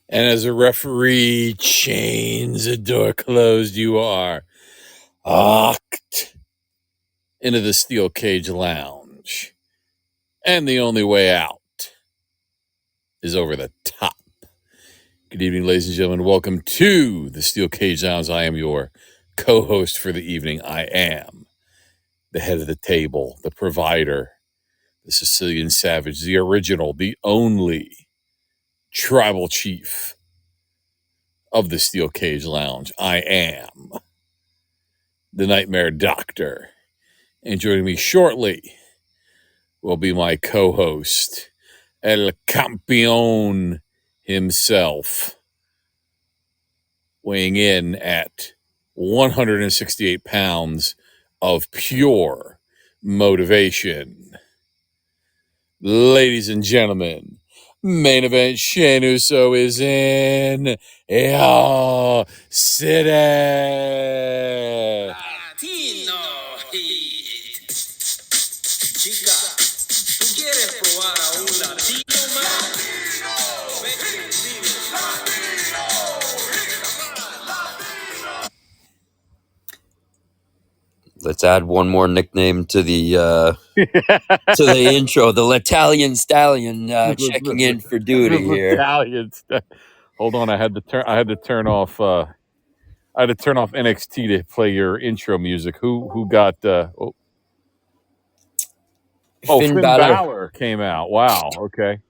And as a referee chains the door closed, you are locked into the steel cage lounge. And the only way out is over the top. Good evening, ladies and gentlemen. Welcome to the Steel Cage Lounge. I am your co-host for the evening. I am the head of the table, the provider, the Sicilian Savage, the original, the only tribal chief of the Steel Cage Lounge. I am the Nightmare Doctor. And joining me shortly will be my co-host, El Campeón himself, weighing in at 168 pounds of pure motivation. Ladies and gentlemen, main event Shane Uso is in your city. Latino Heat. Chica, ¿tú quieres probar a un latino más? Let's add one more nickname to the intro. The Italian Stallion checking in for duty here. Italian stuff. Hold on, I had to turn off NXT to play your intro music. Who got Finn Balor came out. Wow, okay.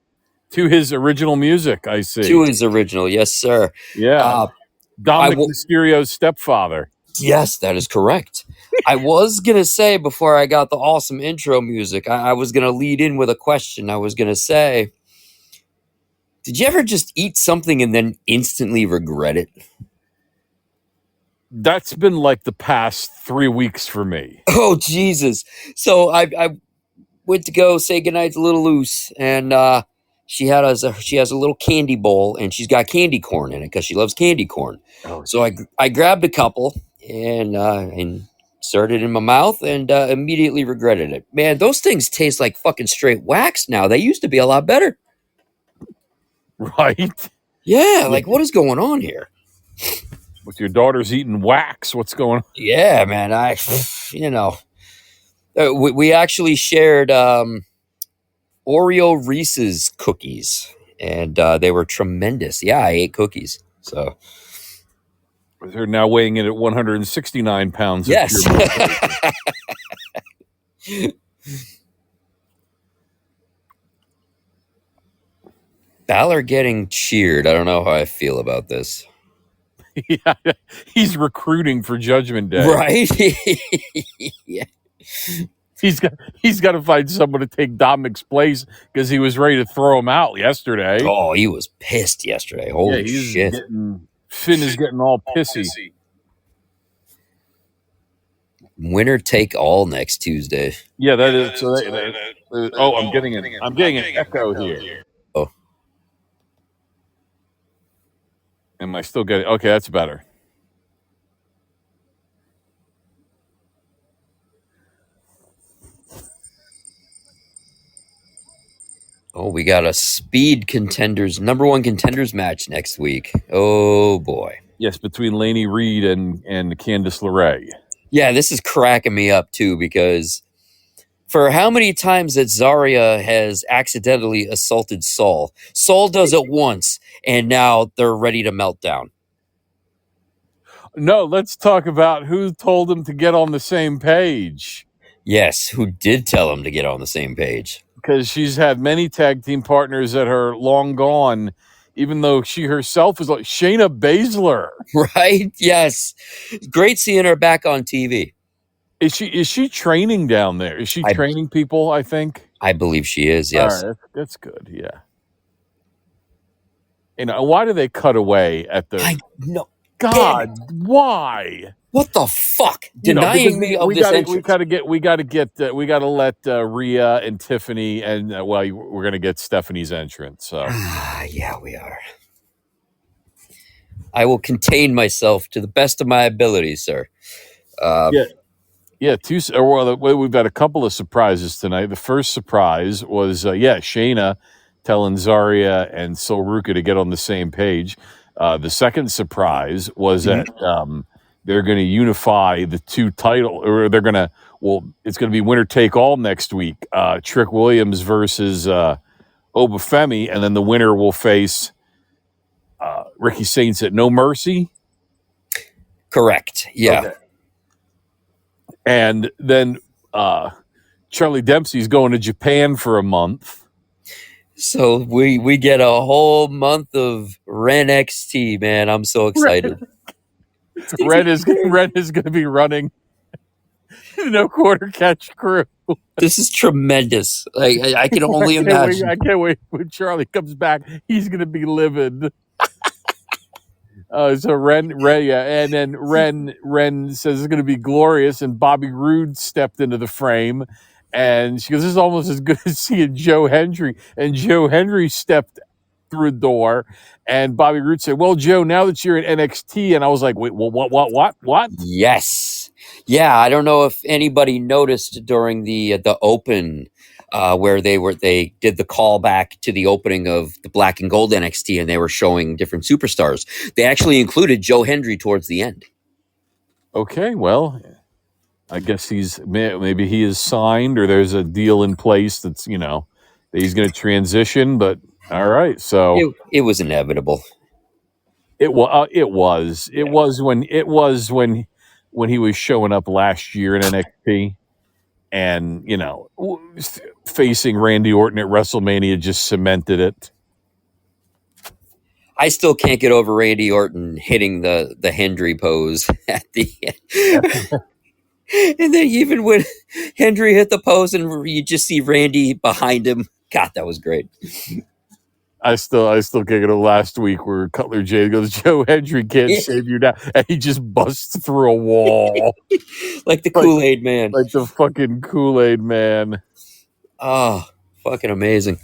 To his original music, I see. To his original, yes, sir. Yeah. Dominic Mysterio's stepfather. Yes, that is correct. I was going to say, before I got the awesome intro music, I was going to lead in with a question. I was going to say, did you ever just eat something and then instantly regret it? That's been like the past 3 weeks for me. Oh, Jesus. So I went to go say goodnight to Little Luce, and she has a little candy bowl, and she's got candy corn in it because she loves candy corn. Oh, so I grabbed a couple and inserted it in my mouth and immediately regretted it. Man, those things taste like fucking straight wax now. They used to be a lot better. Right? Yeah, like what is going on here? With your daughter's eating wax, what's going on? Yeah, man, we actually shared Oreo Reese's cookies, and they were tremendous. Yeah, I ate cookies. So they're now weighing in at 169 pounds. Yes. Balor getting cheered. I don't know how I feel about this. Yeah, he's recruiting for Judgment Day. Right? Yeah. He's got to find someone to take Dominic's place because he was ready to throw him out yesterday. Oh, he was pissed yesterday. Holy shit. Finn is getting all pissy. Winner take all next Tuesday. Yeah, that is. So I'm getting an echo here. Oh. Am I still getting? Okay, that's better. Oh, we got a speed contenders, number one contenders match next week. Oh, boy. Yes, between Lainey Reed and Candice LeRae. Yeah, this is cracking me up, too, because for how many times that Zarya has accidentally assaulted Saul? Saul does it once, and now they're ready to melt down. No, let's talk about who told him to get on the same page. Yes, who did tell him to get on the same page? Because she's had many tag team partners that are long gone, even though she herself is like Shayna Baszler. Right? Yes. Great seeing her back on TV. Is she training down there? Is she training people, I think? I believe she is, yes. All right, that's good, yeah. Why do they cut away at the... I know. God, why? What the fuck? Denying me of this entrance. We got to let Rhea and Tiffany and we're going to get Stephanie's entrance. So yeah, we are. I will contain myself to the best of my ability, sir. Yeah. We've got a couple of surprises tonight. The first surprise was Shayna telling Zarya and Solruka to get on the same page. The second surprise was that they're going to unify the two title, or they're going to, it's going to be winner take all next week. Trick Williams versus Obafemi, and then the winner will face Ricky Saints at No Mercy. Correct. Yeah. Okay. And then Charlie Dempsey's going to Japan for a month. So we get a whole month of Ren XT, man. I'm so excited. Ren is going to be running No Quarter Catch crew. This is tremendous. I can only imagine. I can't wait when Charlie comes back. He's going to be livid. So Ren, yeah, and then Ren says it's going to be glorious, and Bobby Roode stepped into the frame, and she goes, "This is almost as good as seeing Joe Hendry." And Joe Hendry stepped through the door, and Bobby Roode said, "Well, Joe, now that you're in NXT," and I was like, "Wait, what?" Yes, yeah. I don't know if anybody noticed during the Open. Where they did the callback to the opening of the Black and Gold NXT, and they were showing different superstars. They actually included Joe Hendry towards the end. Okay, well, I guess maybe he is signed, or there's a deal in place that's that he's going to transition. But all right, so it was inevitable. It was when he was showing up last year in NXT. And, facing Randy Orton at WrestleMania just cemented it. I still can't get over Randy Orton hitting the Hendry pose at the end. And then even when Hendry hit the pose and you just see Randy behind him, God, that was great. I still can't get over last week where Cutler Jade goes, "Joe Hendry can't save you now," and he just busts through a wall like the Kool-Aid man, like the fucking Kool-Aid man. Oh, fucking amazing!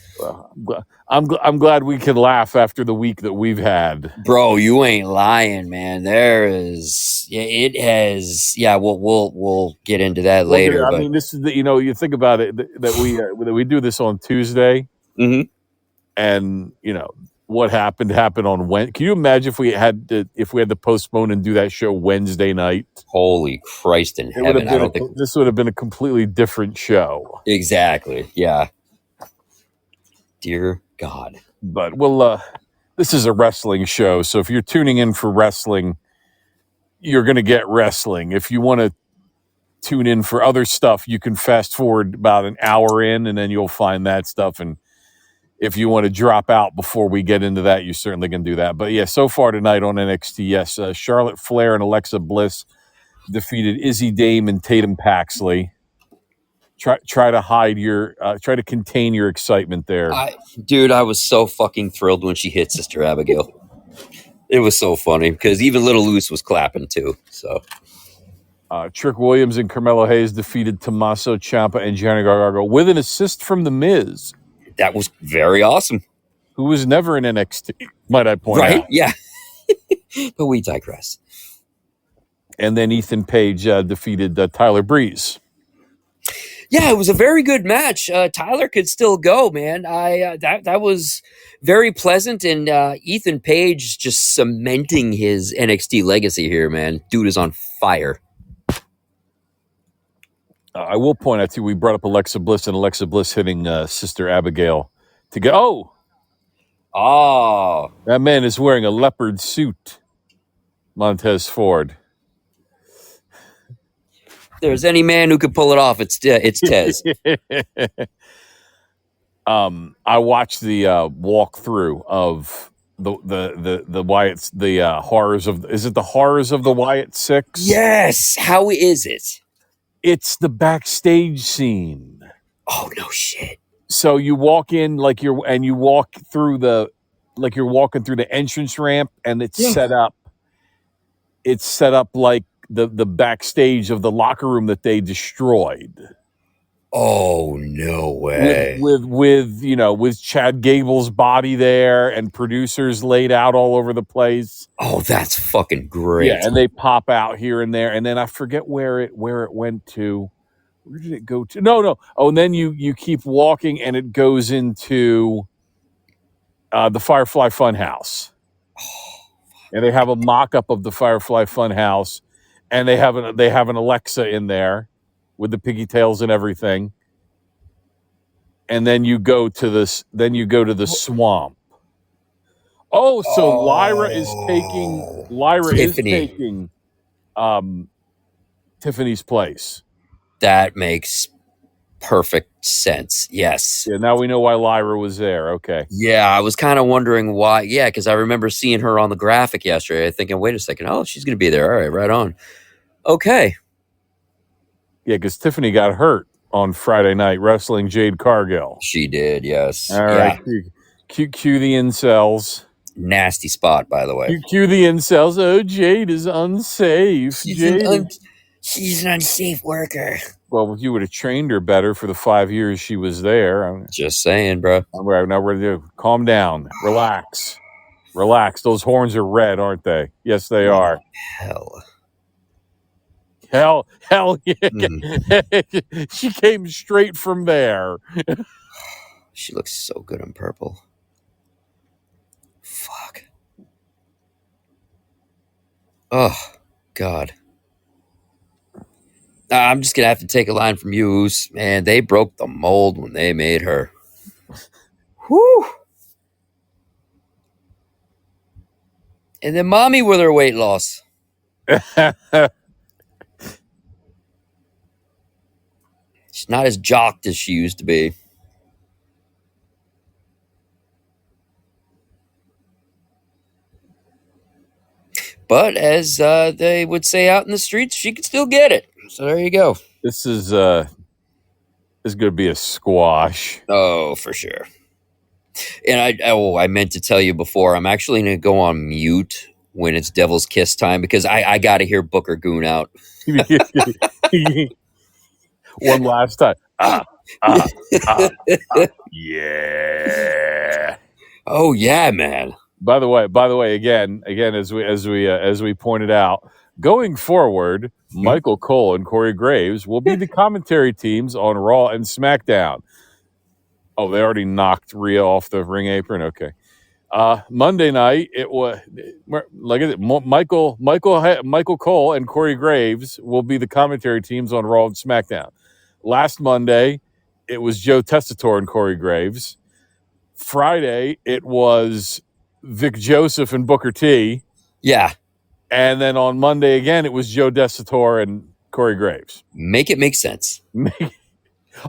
I'm glad we can laugh after the week that we've had, bro. You ain't lying, man. We'll get into that later. I mean, this is you think about it that we do this on Tuesday. Mm-hmm. And what happened on Wednesday. Can you imagine if we had to postpone and do that show Wednesday night? Holy Christ in heaven! This would have been a completely different show. Exactly. Yeah. Dear God. But this is a wrestling show, so if you're tuning in for wrestling, you're going to get wrestling. If you want to tune in for other stuff, you can fast forward about an hour in, and then you'll find that stuff. And if you want to drop out before we get into that, you certainly can do that. But yeah, so far tonight on NXT, yes, Charlotte Flair and Alexa Bliss defeated Izzy Dame and Tatum Paxley. Try to contain your excitement there. Dude, I was so fucking thrilled when she hit Sister Abigail. It was so funny because even Little Luce was clapping too. So Trick Williams and Carmelo Hayes defeated Tommaso Ciampa and Johnny Gargano with an assist from The Miz. That was very awesome. Who was never in NXT, might I point out. Right? Yeah. But we digress. And then Ethan Page defeated Tyler Breeze. Yeah, it was a very good match. Tyler could still go, man. That was very pleasant, and Ethan Page just cementing his NXT legacy here, man. Dude is on fire. I will point out to you, we brought up Alexa Bliss, and Alexa Bliss hitting Sister Abigail to go. Oh, that man is wearing a leopard suit. Montez Ford. If there's any man who could pull it off, it's Tez. I watched the walkthrough of the Wyatt, the horrors of. Is it the horrors of the Wyatt Six? Yes. How is it? It's the backstage scene. Oh no shit! So you walk in you walk through you're walking through the entrance ramp, and it's set up. It's set up like the backstage of the locker room that they destroyed. Oh no way! With Chad Gable's body there and producers laid out all over the place. Oh, that's fucking great. Yeah, and they pop out here and there, and then I forget where it went to. Where did it go to? No. Oh, and then you keep walking, and it goes into the Firefly Funhouse. And they have a mock-up of the Firefly Funhouse, and they have an Alexa in there with the piggy tails and everything. And then you go to this. Then you go to the swamp. Oh, so Lyra is taking Tiffany. Tiffany's place. That makes perfect sense. Yes. Yeah, now we know why Lyra was there. Okay. Yeah, I was kind of wondering why. Yeah, because I remember seeing her on the graphic yesterday, thinking, wait a second. Oh, she's going to be there. All right, right on. Okay. Yeah, because Tiffany got hurt on Friday night wrestling Jade Cargill. She did, yes. All right. Cue the incels. Nasty spot, by the way. Cue the incels. Oh, Jade is unsafe. She's an unsafe worker. Well, you would have trained her better for the 5 years she was there. Just saying, bro. Now we're ready to calm down. Relax. Those horns are red, aren't they? Yes, they are. Hell. Yeah. She came straight from there. She looks so good in purple. Fuck. Oh, God. I'm just going to have to take a line from you, Oos. Man, they broke the mold when they made her. Whew. And then mommy with her weight loss. She's not as jocked as she used to be. But as they would say out in the streets, she could still get it. So there you go. This is going to be a squash. Oh, for sure. And I meant to tell you before, I'm actually going to go on mute when it's Devil's Kiss time because I got to hear Booker Goon out. One last time. Yeah. Oh yeah, man. By the way, again, as we pointed out, going forward, Michael Cole and Corey Graves will be the commentary teams on Raw and SmackDown. Oh, they already knocked Rhea off the ring apron. Okay. Monday night, it was like Michael Cole and Corey Graves will be the commentary teams on Raw and SmackDown. Last Monday, it was Joe Tessitore and Corey Graves. Friday, it was Vic Joseph and Booker T. Yeah. And then on Monday again, it was Joe Tessitore and Corey Graves. Make it make sense.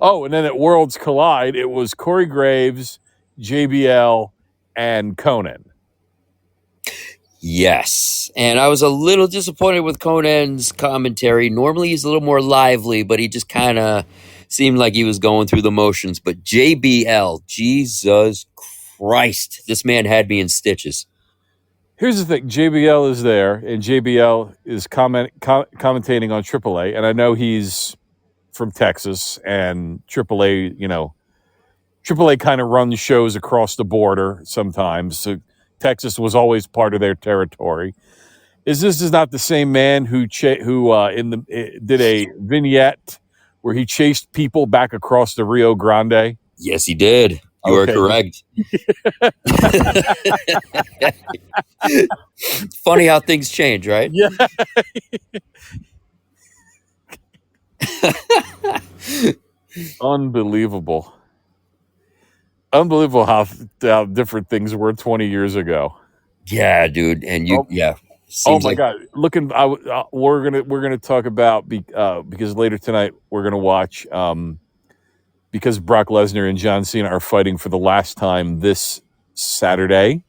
Oh, and then at Worlds Collide, it was Corey Graves, JBL, and Conan. Yes. And I was a little disappointed with Conan's commentary. Normally he's a little more lively, but he just kind of seemed like he was going through the motions. But JBL, Jesus Christ, this man had me in stitches. Here's the thing. JBL is there, and JBL is commentating on AAA, and I know he's from Texas, and AAA, AAA kind of runs shows across the border sometimes. So Texas was always part of their territory. This is not the same man who did a vignette where he chased people back across the Rio Grande? Yes, he did. You are correct. Funny how things change, right? Yeah. Unbelievable how different things were 20 years ago. Yeah, dude. And Oh my God! We're gonna talk about because later tonight we're gonna watch because Brock Lesnar and John Cena are fighting for the last time this Saturday.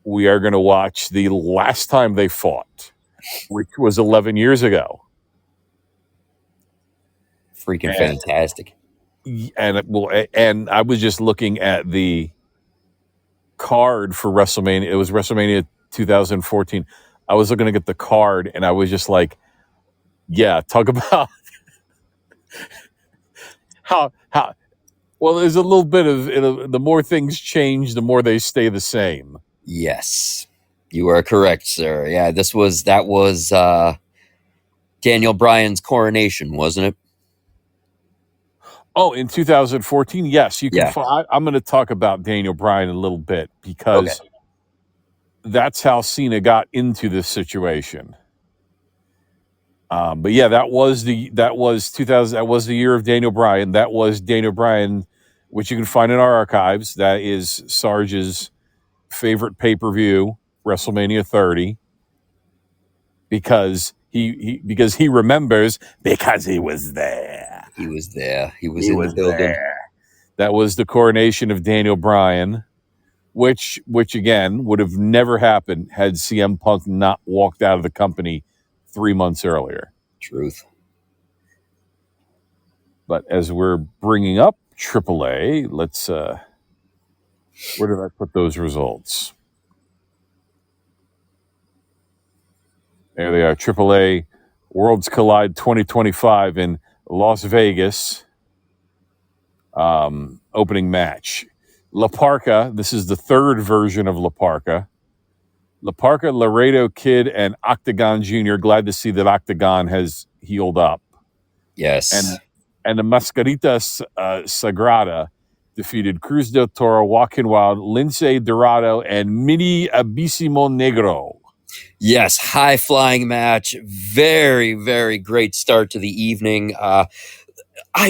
We are gonna watch the last time they fought, which was 11 years ago. Freaking fantastic. And I was just looking at the card for WrestleMania. It was WrestleMania 2014. I was looking at the card and I was just like, yeah, talk about how well, there's a little bit of the more things change, the more they stay the same. Yes, you are correct, sir. Yeah, that was Daniel Bryan's coronation, wasn't it? Oh, in 2014, yes, you can. Yeah. I'm going to talk about Daniel Bryan a little bit because that's how Cena got into this situation. But yeah, that was 2000. That was the year of Daniel Bryan. That was Daniel Bryan, which you can find in our archives. That is Sarge's favorite pay-per-view, WrestleMania 30, because he remembers because he was there. He was there. He was in the building. There. That was the coronation of Daniel Bryan, which again would have never happened had CM Punk not walked out of the company 3 months earlier. Truth. But as we're bringing up AAA, let's where did I put those results? There they are. AAA Worlds Collide 2025 in Las Vegas. Opening match. La Parka, this is the third version of La Parka. La Parka, Laredo Kid, and Octagon Jr. Glad to see that Octagon has healed up. Yes. And the Mascarita Sagrada defeated Cruz del Toro, Joaquin Wild, Lince Dorado, and Mini Abisimo Negro. Yes, high flying match. Very, very great start to the evening. I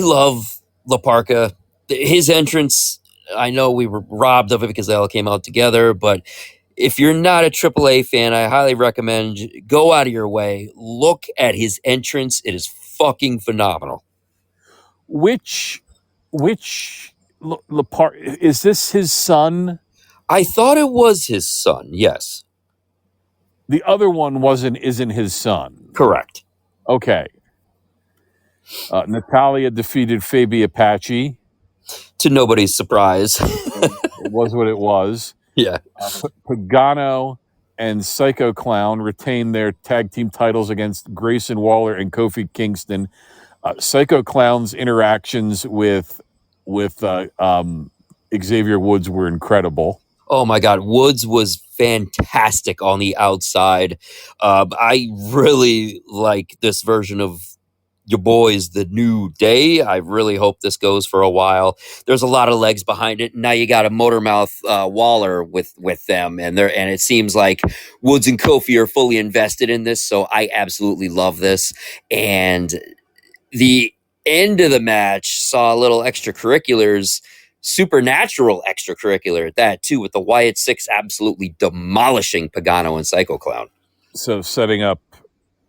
love La Parka. His entrance, I know we were robbed of it because they all came out together, but if you're not a AAA fan, I highly recommend go out of your way. Look at his entrance. It is fucking phenomenal. Which La Parka, is this his son? I thought it was his son, yes. The other one isn't his son. Correct. Okay. Natalia defeated Fabi Apache. To nobody's surprise. It was what it was. Yeah. Pagano and Psycho Clown retained their tag team titles against Grayson Waller and Kofi Kingston. Psycho Clown's interactions with Xavier Woods were incredible. Oh my God, Woods was fantastic on the outside. I really like this version of your boys, The New Day. I really hope this goes for a while. There's a lot of legs behind it. Now you got a Motormouth Waller with them, and it seems like Woods and Kofi are fully invested in this. So I absolutely love this. And the end of the match saw a little extracurriculars. Supernatural extracurricular at that too, with the Wyatt Six absolutely demolishing Pagano and Psycho Clown. So setting up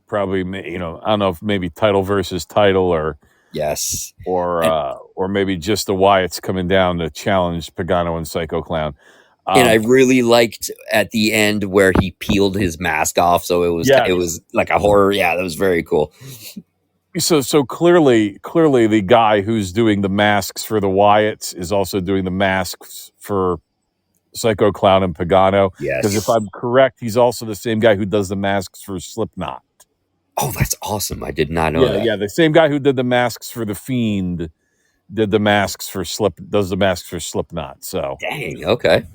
probably, I don't know if maybe title versus title or yes, or maybe just the Wyatts coming down to challenge Pagano and Psycho Clown. And I really liked at the end where he peeled his mask off, so it was like a horror. Yeah, that was very cool. So clearly the guy who's doing the masks for the Wyatts is also doing the masks for Psycho Clown and Pagano. Yes. Because if I'm correct, he's also the same guy who does the masks for Slipknot. Oh, that's awesome. I did not know that. Yeah, the same guy who did the masks for The Fiend does the masks for Slipknot. So dang, okay.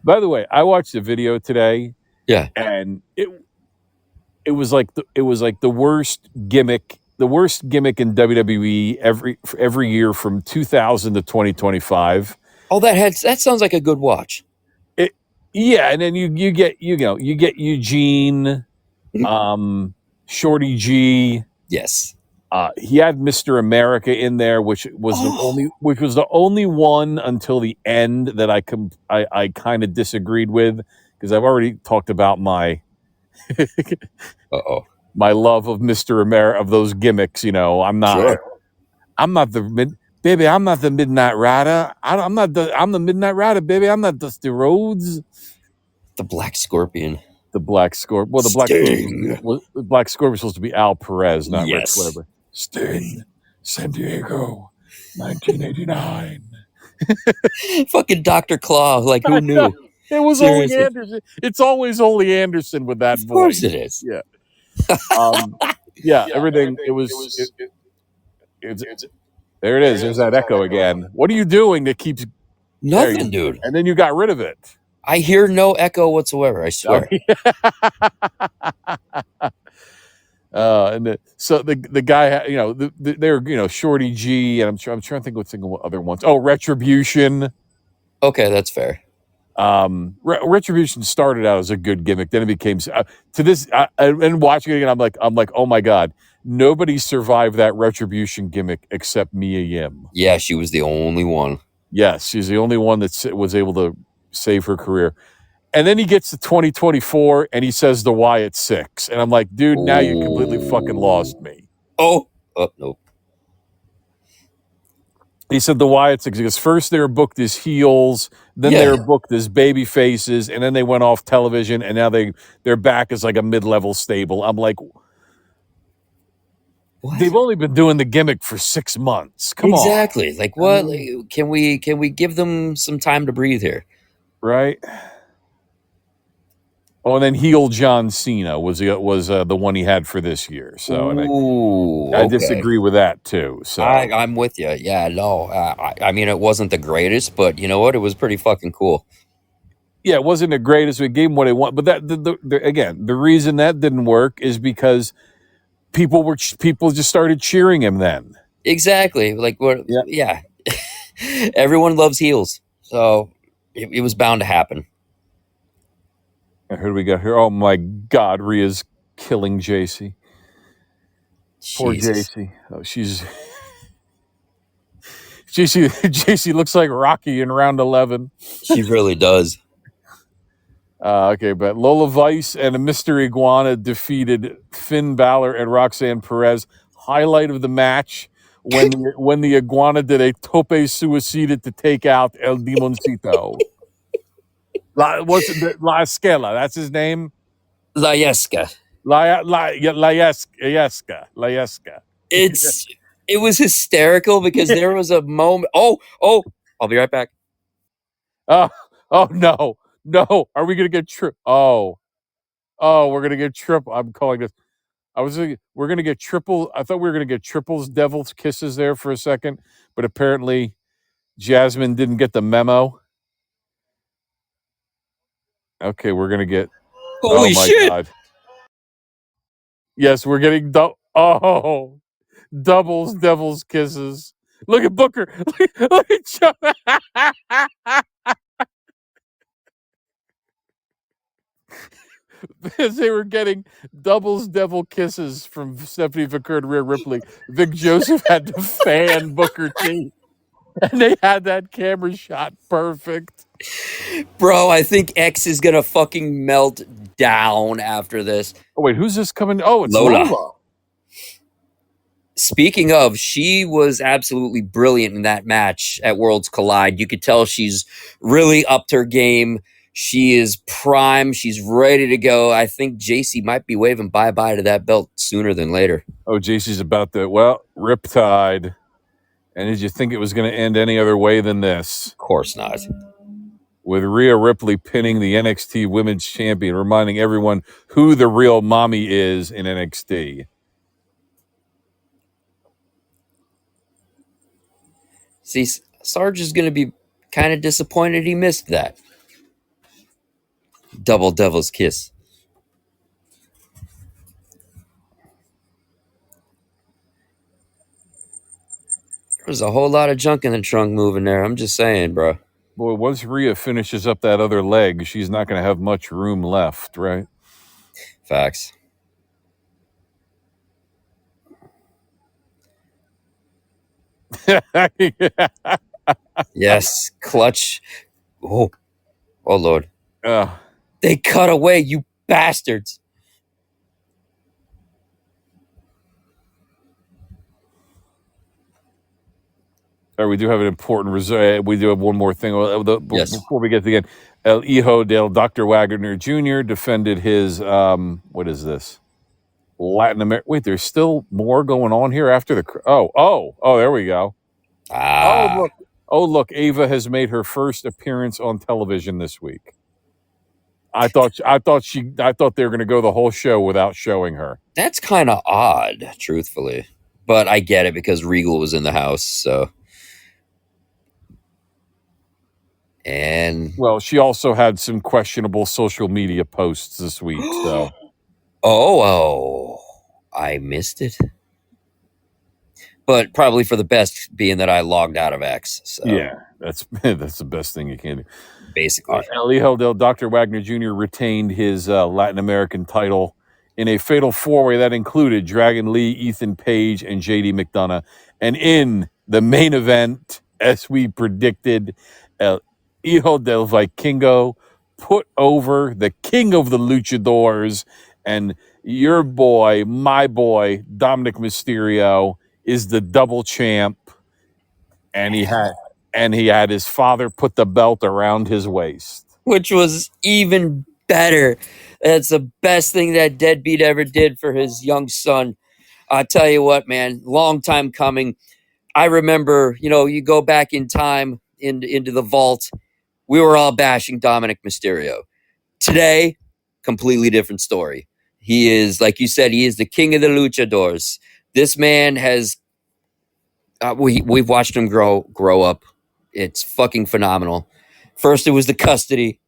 By the way, I watched a video today. Yeah. And it was like the worst gimmick in WWE every year from 2000 to 2025. Oh, that sounds like a good watch. And then you get Eugene, Shorty G. Yes. He had Mr. America in there, which was the only one until the end that I kind of disagreed with, because I've already talked about my my love of Mr. America, of those gimmicks. I'm not the Midnight Rider. I'm the Midnight Rider, baby. I'm not Dusty Rhodes. The Black Scorpion. The Black Scorpion. Well, the Black Scorpion was supposed to be Al Perez, not Rick Flair. Sting, San Diego, 1989. Fucking Dr. Claw. Like, who knew? It was Ole Anderson. It's always Ole Anderson with that voice. Of course it is. Yeah. Everything. There it is. There's that echo again. What are you doing that keeps... Nothing, dude. And then you got rid of it. I hear no echo whatsoever, I swear. So the guy, they're Shorty G, and I'm trying to think what other ones. Oh, Retribution. Okay, that's fair. Retribution started out as a good gimmick, then it became to this. And watching it again, I'm like, oh my god, nobody survived that Retribution gimmick except Mia Yim. Yeah, she was the only one. Yes, she's the only one that was able to save her career. And then he gets to 2024 and he says the Wyatt Six, and I'm like, dude, now you completely fucking lost me. Oh, nope. He said the Wyatt Six because first they were booked as heels, then they were booked as baby faces, and then they went off television, and now they're back as like a mid-level stable. I'm like, what? They've only been doing the gimmick for 6 months. Come on, exactly. Like what? Can we give them some time to breathe here? Right. Oh, and then heel John Cena was the one he had for this year. So, and I disagree with that too. So I'm with you. Yeah, no, I mean it wasn't the greatest, but you know what? It was pretty fucking cool. Yeah, it wasn't the greatest. We gave him what he wanted, but that again, the reason that didn't work is because people just started cheering him then. Exactly. Like what? Yeah. Everyone loves heels, so it was bound to happen. Who do we got here? Oh my God, Rhea's killing JC. Poor JC. Oh, JC looks like Rocky in round 11. She really does. Okay, but Lola Vice and a Mystery Iguana defeated Finn Balor and Roxanne Perez. Highlight of the match when the Iguana did a tope suicida to take out El Demoncito. What's it? La Esquela, that's his name? La Yesca. La Yesca. It was hysterical because there was a moment. Oh, I'll be right back. Oh no. Are we gonna get we're gonna get triple. I'm calling this. I was thinking we're gonna get triple. I thought we were gonna get triples devil's kisses there for a second, but apparently Jasmine didn't get the memo. Okay, we're gonna get. Holy shit! God. Yes, we're getting doubles devil's kisses. Look at Booker. Look at Joe. Because they were getting doubles devil kisses from Stephanie Vicker and Rhea Ripley. Vic Joseph had to fan Booker T. And they had that camera shot perfect. Bro, I think X is gonna fucking melt down after this. Oh, wait, who's this coming? Oh, it's Lola. Speaking of, she was absolutely brilliant in that match at Worlds Collide. You could tell she's really upped her game. She is prime. She's ready to go. I think JC might be waving bye-bye to that belt sooner than later. Oh, JC's about to, riptide. And did you think it was going to end any other way than this? Of course not. With Rhea Ripley pinning the NXT Women's Champion, reminding everyone who the real mommy is in NXT. See, Sarge is going to be kind of disappointed he missed that. Double Devil's Kiss. There's a whole lot of junk in the trunk moving there. I'm just saying, bro. Boy, once Rhea finishes up that other leg, she's not going to have much room left, right? Facts. Yes, clutch. Oh Lord. They cut away, you bastards. We do have an important result. We do have one more thing. Before we get to the end, El Hijo del Dr. Wagner Jr. defended his, what is this? Latin America. Wait, there's still more going on here after the. There we go. Look, Ava has made her first appearance on television this week. I thought they were going to go the whole show without showing her. That's kind of odd, truthfully, but I get it because Regal was in the house, so. And she also had some questionable social media posts this week. So, I missed it. But probably for the best, being that I logged out of X. So Yeah, that's the best thing you can do. basically. El Hijo del Dr. Wagner Jr. retained his Latin American title in a fatal four-way that included Dragon Lee, Ethan Page, and JD McDonough. And in the main event, as we predicted, El Hijo del Vikingo put over the king of the luchadors, and your boy, my boy, Dominic Mysterio is the double champ, and he had his father put the belt around his waist. Which was even better. That's the best thing that deadbeat ever did for his young son. I tell you what, man, long time coming. I remember, you go back in time into the vault. We were all bashing Dominic Mysterio. Today, completely different story. He is, like you said, he is the king of the luchadors. This man has, we've watched him grow up. It's fucking phenomenal. First, it was the custody,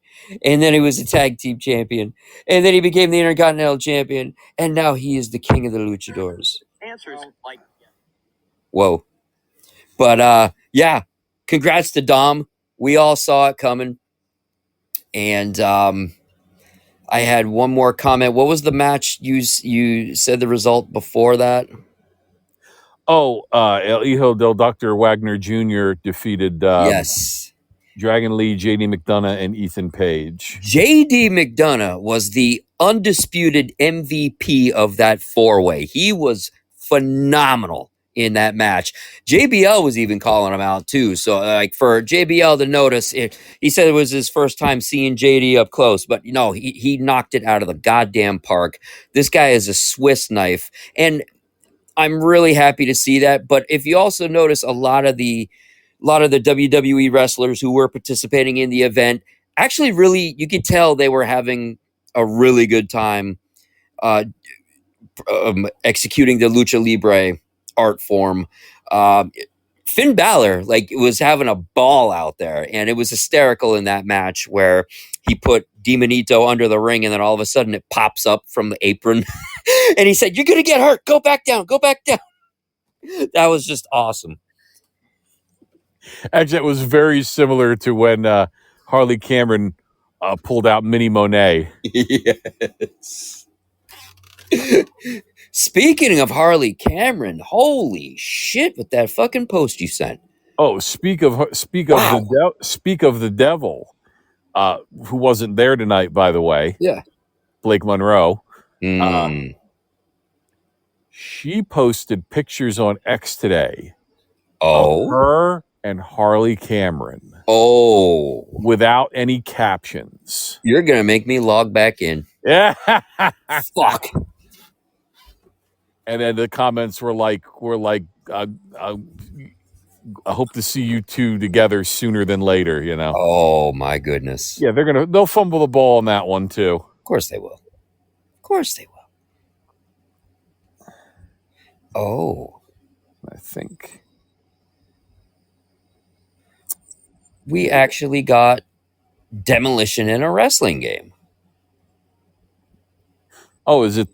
and then he was the tag team champion, and then he became the Intercontinental champion, and now he is the king of the luchadors. Whoa. But yeah, congrats to Dom. We all saw it coming. And I had one more comment. What was the match you said the result before that? El Hijo del Dr. Wagner Jr. defeated Yes. Dragon Lee, JD McDonough, and Ethan Page. JD McDonough was the undisputed MVP of that four-way. He was phenomenal in that match. JBL was even calling him out too. So like for JBL to notice it, he said it was his first time seeing JD up close, but he knocked it out of the goddamn park. This guy is a Swiss knife, and I'm really happy to see that. But if you also notice, a lot of the WWE wrestlers who were participating in the event actually really, you could tell they were having a really good time executing the lucha libre art form. Finn Balor was having a ball out there, and it was hysterical in that match where he put Demonito under the ring, and then all of a sudden it pops up from the apron, and he said, "You're gonna get hurt. Go back down. Go back down." That was just awesome. Actually, it was very similar to when Harley Cameron pulled out Minnie Monet. Yes. Speaking of Harley Cameron, holy shit with that fucking post you sent. Oh, speak of the devil, who wasn't there tonight, by the way. Yeah. Blake Monroe. Mm. She posted pictures on X today Oh. of her and Harley Cameron. Oh. Without any captions. You're going to make me log back in. Yeah. Fuck. And then the comments were like, I hope to see you two together sooner than later, Oh my goodness. Yeah, they'll fumble the ball on that one too. Of course they will. Of course they will. Oh. I think we actually got Demolition in a wrestling game. Oh, is it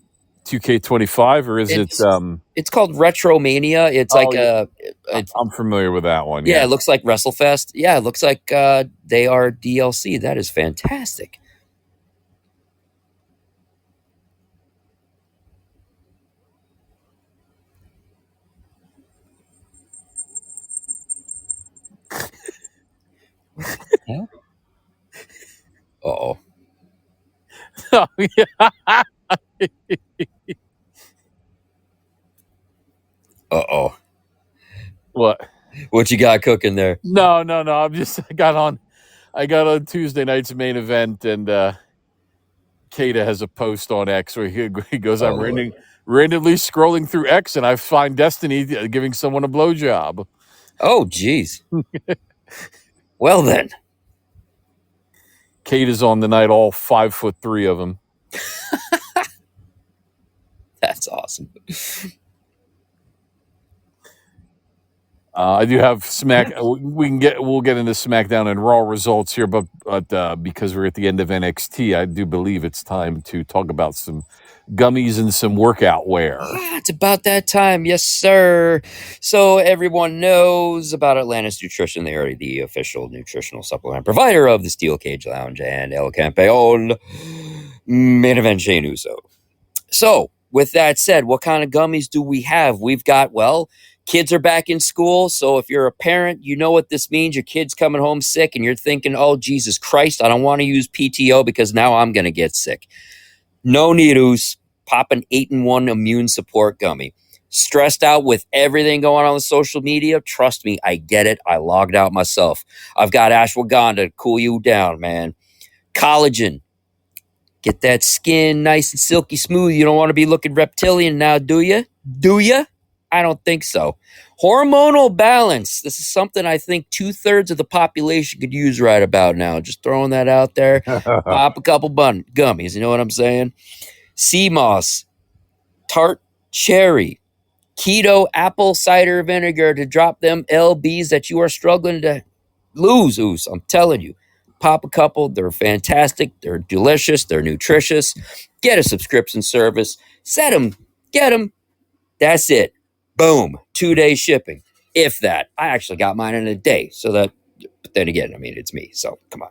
2K25 or is it's called Retromania. It's I'm familiar with that one. Yeah, it looks like WrestleFest. Yeah, it looks like they are DLC. That is fantastic. Yeah. Uh-oh. Oh, yeah. Uh-oh. What? What you got cooking there? No. I got on Tuesday night's main event, and Kata has a post on X where he goes, I'm randomly scrolling through X, and I find Destiny giving someone a blowjob. Oh, geez. Well, then. Kata's on the night, all 5'3" of them. That's awesome. I do have we'll get into SmackDown and Raw results here, but because we're at the end of NXT, I do believe it's time to talk about some gummies and some workout wear. It's about that time. Yes, sir. So everyone knows about Atlantis Nutrition. They are the official nutritional supplement provider of the Steel Cage Lounge and El Campeon main event Shane Uso. So with that said, what kind of gummies do we have? We've got, kids are back in school. So if you're a parent, you know what this means. Your kid's coming home sick and you're thinking, oh, Jesus Christ, I don't want to use PTO because now I'm going to get sick. No needles. Pop an 8-in-1 immune support gummy. Stressed out with everything going on social media? Trust me, I get it. I logged out myself. I've got ashwagandha to cool you down, man. Collagen. Get that skin nice and silky smooth. You don't want to be looking reptilian now, do you? Do you? I don't think so. Hormonal balance. This is something I think 2/3 of the population could use right about now. Just throwing that out there. Pop a couple gummies. You know what I'm saying? Sea moss, tart cherry, keto apple cider vinegar to drop them LBs that you are struggling to lose. I'm telling you. Pop a couple. They're fantastic. They're delicious. They're nutritious. Get a subscription service. Set them. Get them. That's it. Boom. 2-day shipping. If that. I actually got mine in a day. But then again, it's me. So come on.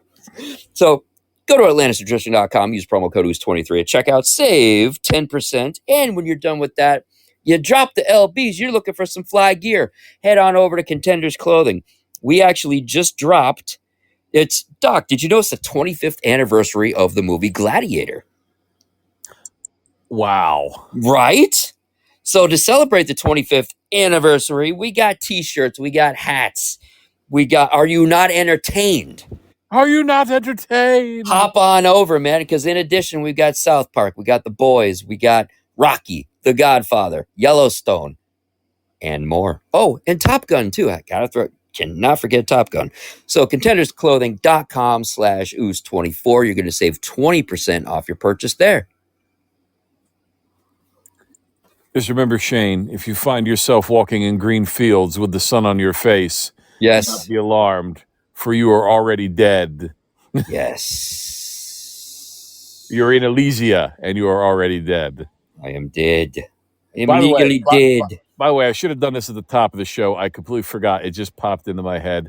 So go to AtlantisNutrition.com. Use promo code OOS23 at checkout. Save 10%. And when you're done with that, you drop the LBs. You're looking for some fly gear. Head on over to Contenders Clothing. We actually just dropped. Doc, did you know it's the 25th anniversary of the movie Gladiator? Wow. Right? So to celebrate the 25th anniversary, we got t-shirts, we got hats, we got Are You Not Entertained? Are you not entertained? Hop on over, man, because in addition, we've got South Park, we got The Boys, we got Rocky, The Godfather, Yellowstone, and more. Oh, and Top Gun, too. I cannot forget Top Gun. So contendersclothing.com/ooze24. You're going to save 20% off your purchase there. Just remember, Shane, if you find yourself walking in green fields with the sun on your face, yes, do not be alarmed, for you are already dead. Yes. You're in Elysia, and you are already dead. I am dead. I am legally dead. By the way, I should have done this at the top of the show. I completely forgot. It just popped into my head.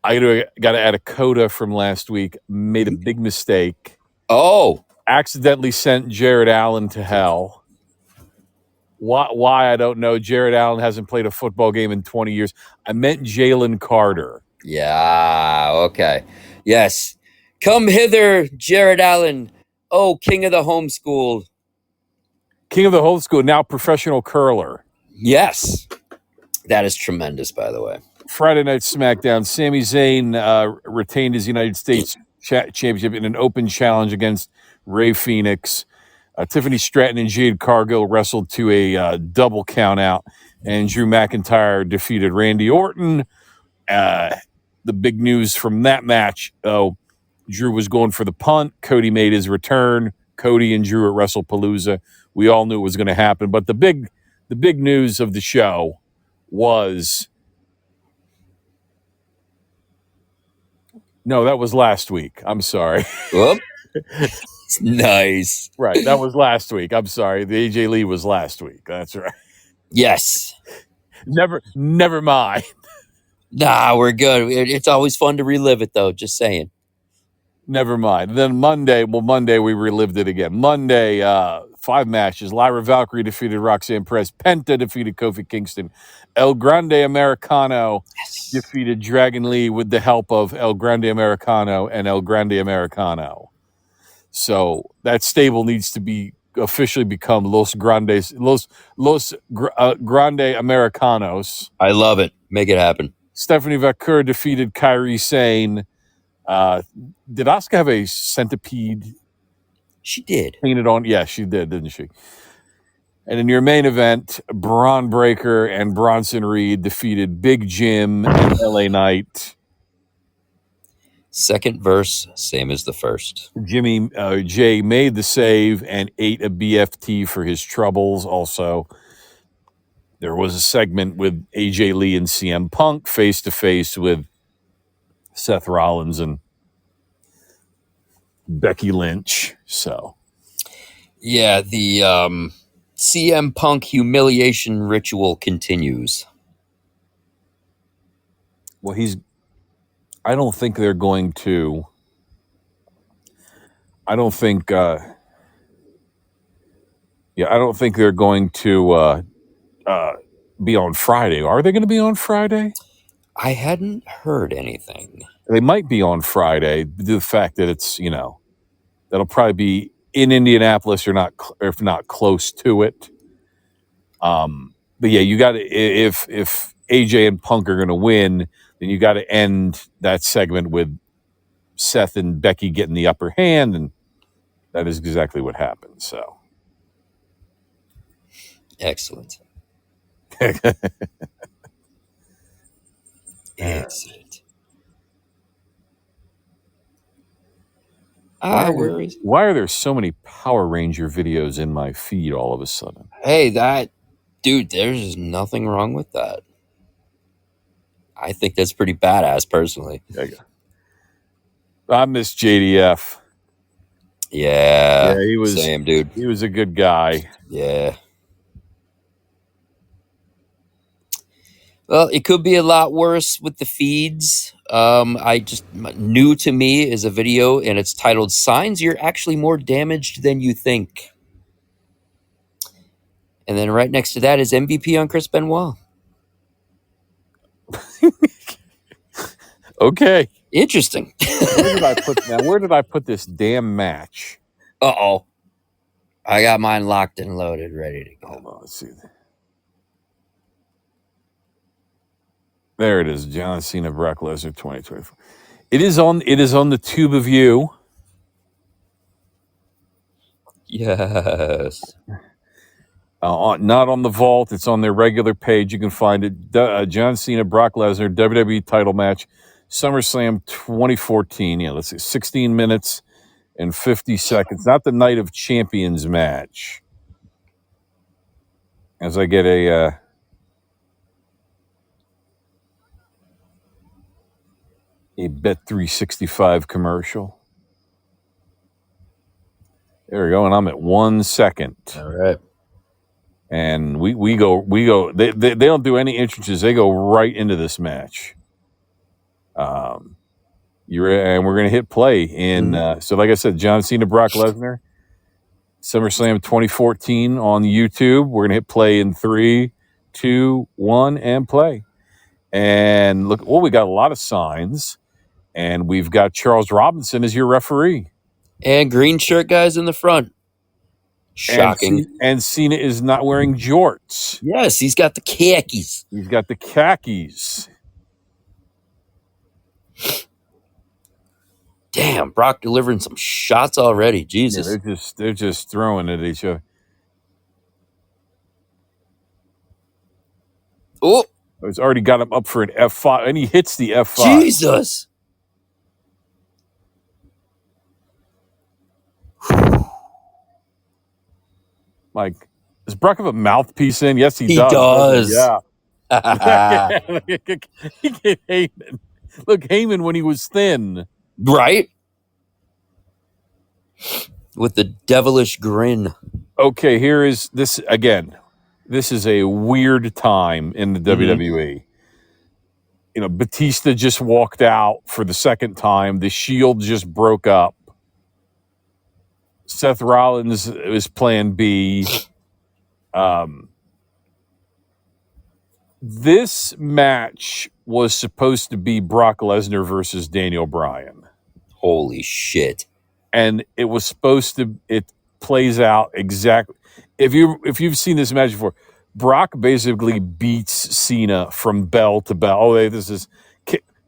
I got to add a coda from last week. Made a big mistake. Oh. Accidentally sent Jared Allen to hell. Why, I don't know. Jared Allen hasn't played a football game in 20 years. I meant Jalen Carter. Yeah, okay. Yes. Come hither, Jared Allen. Oh, king of the homeschool. King of the homeschool, now professional curler. Yes. That is tremendous, by the way. Friday Night SmackDown. Sami Zayn retained his United States Championship in an open challenge against Rey Fenix. Tiffany Stratton and Jade Cargill wrestled to a double count out, and Drew McIntyre defeated Randy Orton. The big news from that match, Drew was going for the punt. Cody made his return. Cody and Drew at Wrestlepalooza. We all knew it was going to happen, but the big news of the show was no, that was last week. I'm sorry. Whoop. Nice. Right, that was last week. I'm sorry. The AJ Lee was last week. That's right. Yes. Never mind. Nah, we're good. It's always fun to relive it, though. Just saying. Never mind. Then Monday we relived it again. Monday, 5 matches. Lyra Valkyrie defeated Roxanne Perez. Penta defeated Kofi Kingston. El Grande Americano defeated Dragon Lee with the help of El Grande Americano and El Grande Americano. So that stable needs to be officially become Los Grande Americanos. I love it. Make it happen. Stephanie Vaquer defeated Kairi Sane. Did Asuka have a centipede? She did. Painted on? Yeah, she did, didn't she? And in your main event, Braun Breaker and Bronson Reed defeated Big Jim and LA Knight. Second verse, same as the first. Jay made the save and ate a BFT for his troubles also. there was a segment with AJ Lee and CM Punk face to face with Seth Rollins and Becky Lynch. So Yeah, the CM Punk humiliation ritual continues. well, I don't think they're going to. I don't think. I don't think they're going to be on Friday. Are they going to be on Friday? I hadn't heard anything. They might be on Friday. Due to the fact that it's that'll probably be in Indianapolis or not, if not close to it. But yeah, you got to if AJ and Punk are going to win, then you got to end that segment with Seth and Becky getting the upper hand, and that is exactly what happened. So Excellent. Excellent. Why are there so many Power Ranger videos in my feed all of a sudden? Hey, dude, there's nothing wrong with that. I think that's pretty badass, personally. There you go. I miss JDF. Yeah, he was same, dude. He was a good guy. Yeah. Well, it could be a lot worse with the feeds. New to me is a video, and it's titled "Signs You're Actually More Damaged Than You Think." And then right next to that is MVP on Chris Benoit. Okay. Interesting. Where did I put this damn match? Uh-oh. I got mine locked and loaded, ready to go. Hold on, let's see. There it is, John Cena, Brock Lesnar, 2024. It is on the Tube of You. Yes. Not on the Vault. It's on their regular page. You can find it. John Cena, Brock Lesnar, WWE title match, SummerSlam 2014. Yeah, let's see, 16 minutes and 50 seconds. Not the Night of Champions match. As I get a Bet365 commercial. There we go, and I'm at 1 second. All right. And we go. They don't do any entrances. They go right into this match. And we're gonna hit play in. So, like I said, John Cena, Brock Lesnar, SummerSlam 2014 on YouTube. We're gonna hit play in 3, 2, 1, and play. And look, we got a lot of signs, and we've got Charles Robinson as your referee. And green shirt guys in the front. Shocking. And Cena is not wearing jorts. Yes, he's got the khakis. He's got the khakis. Damn, Brock delivering some shots already. Jesus. Yeah, they're just throwing at each other. Oh, It's already got him up for an F5, and he hits the F5. Jesus. Like, does Brock have a mouthpiece in? Yes, he He does. Yeah. Look at Heyman. Look, Heyman when he was thin. Right? With the devilish grin. Okay, here is this again. This is a weird time in the WWE. Batista just walked out for the second time. The Shield just broke up. Seth Rollins is plan B. This match was supposed to be Brock Lesnar versus Daniel Bryan. Holy shit. And it was supposed to, it plays out exactly. If you've seen this match before, Brock basically beats Cena from bell to bell. Oh, this is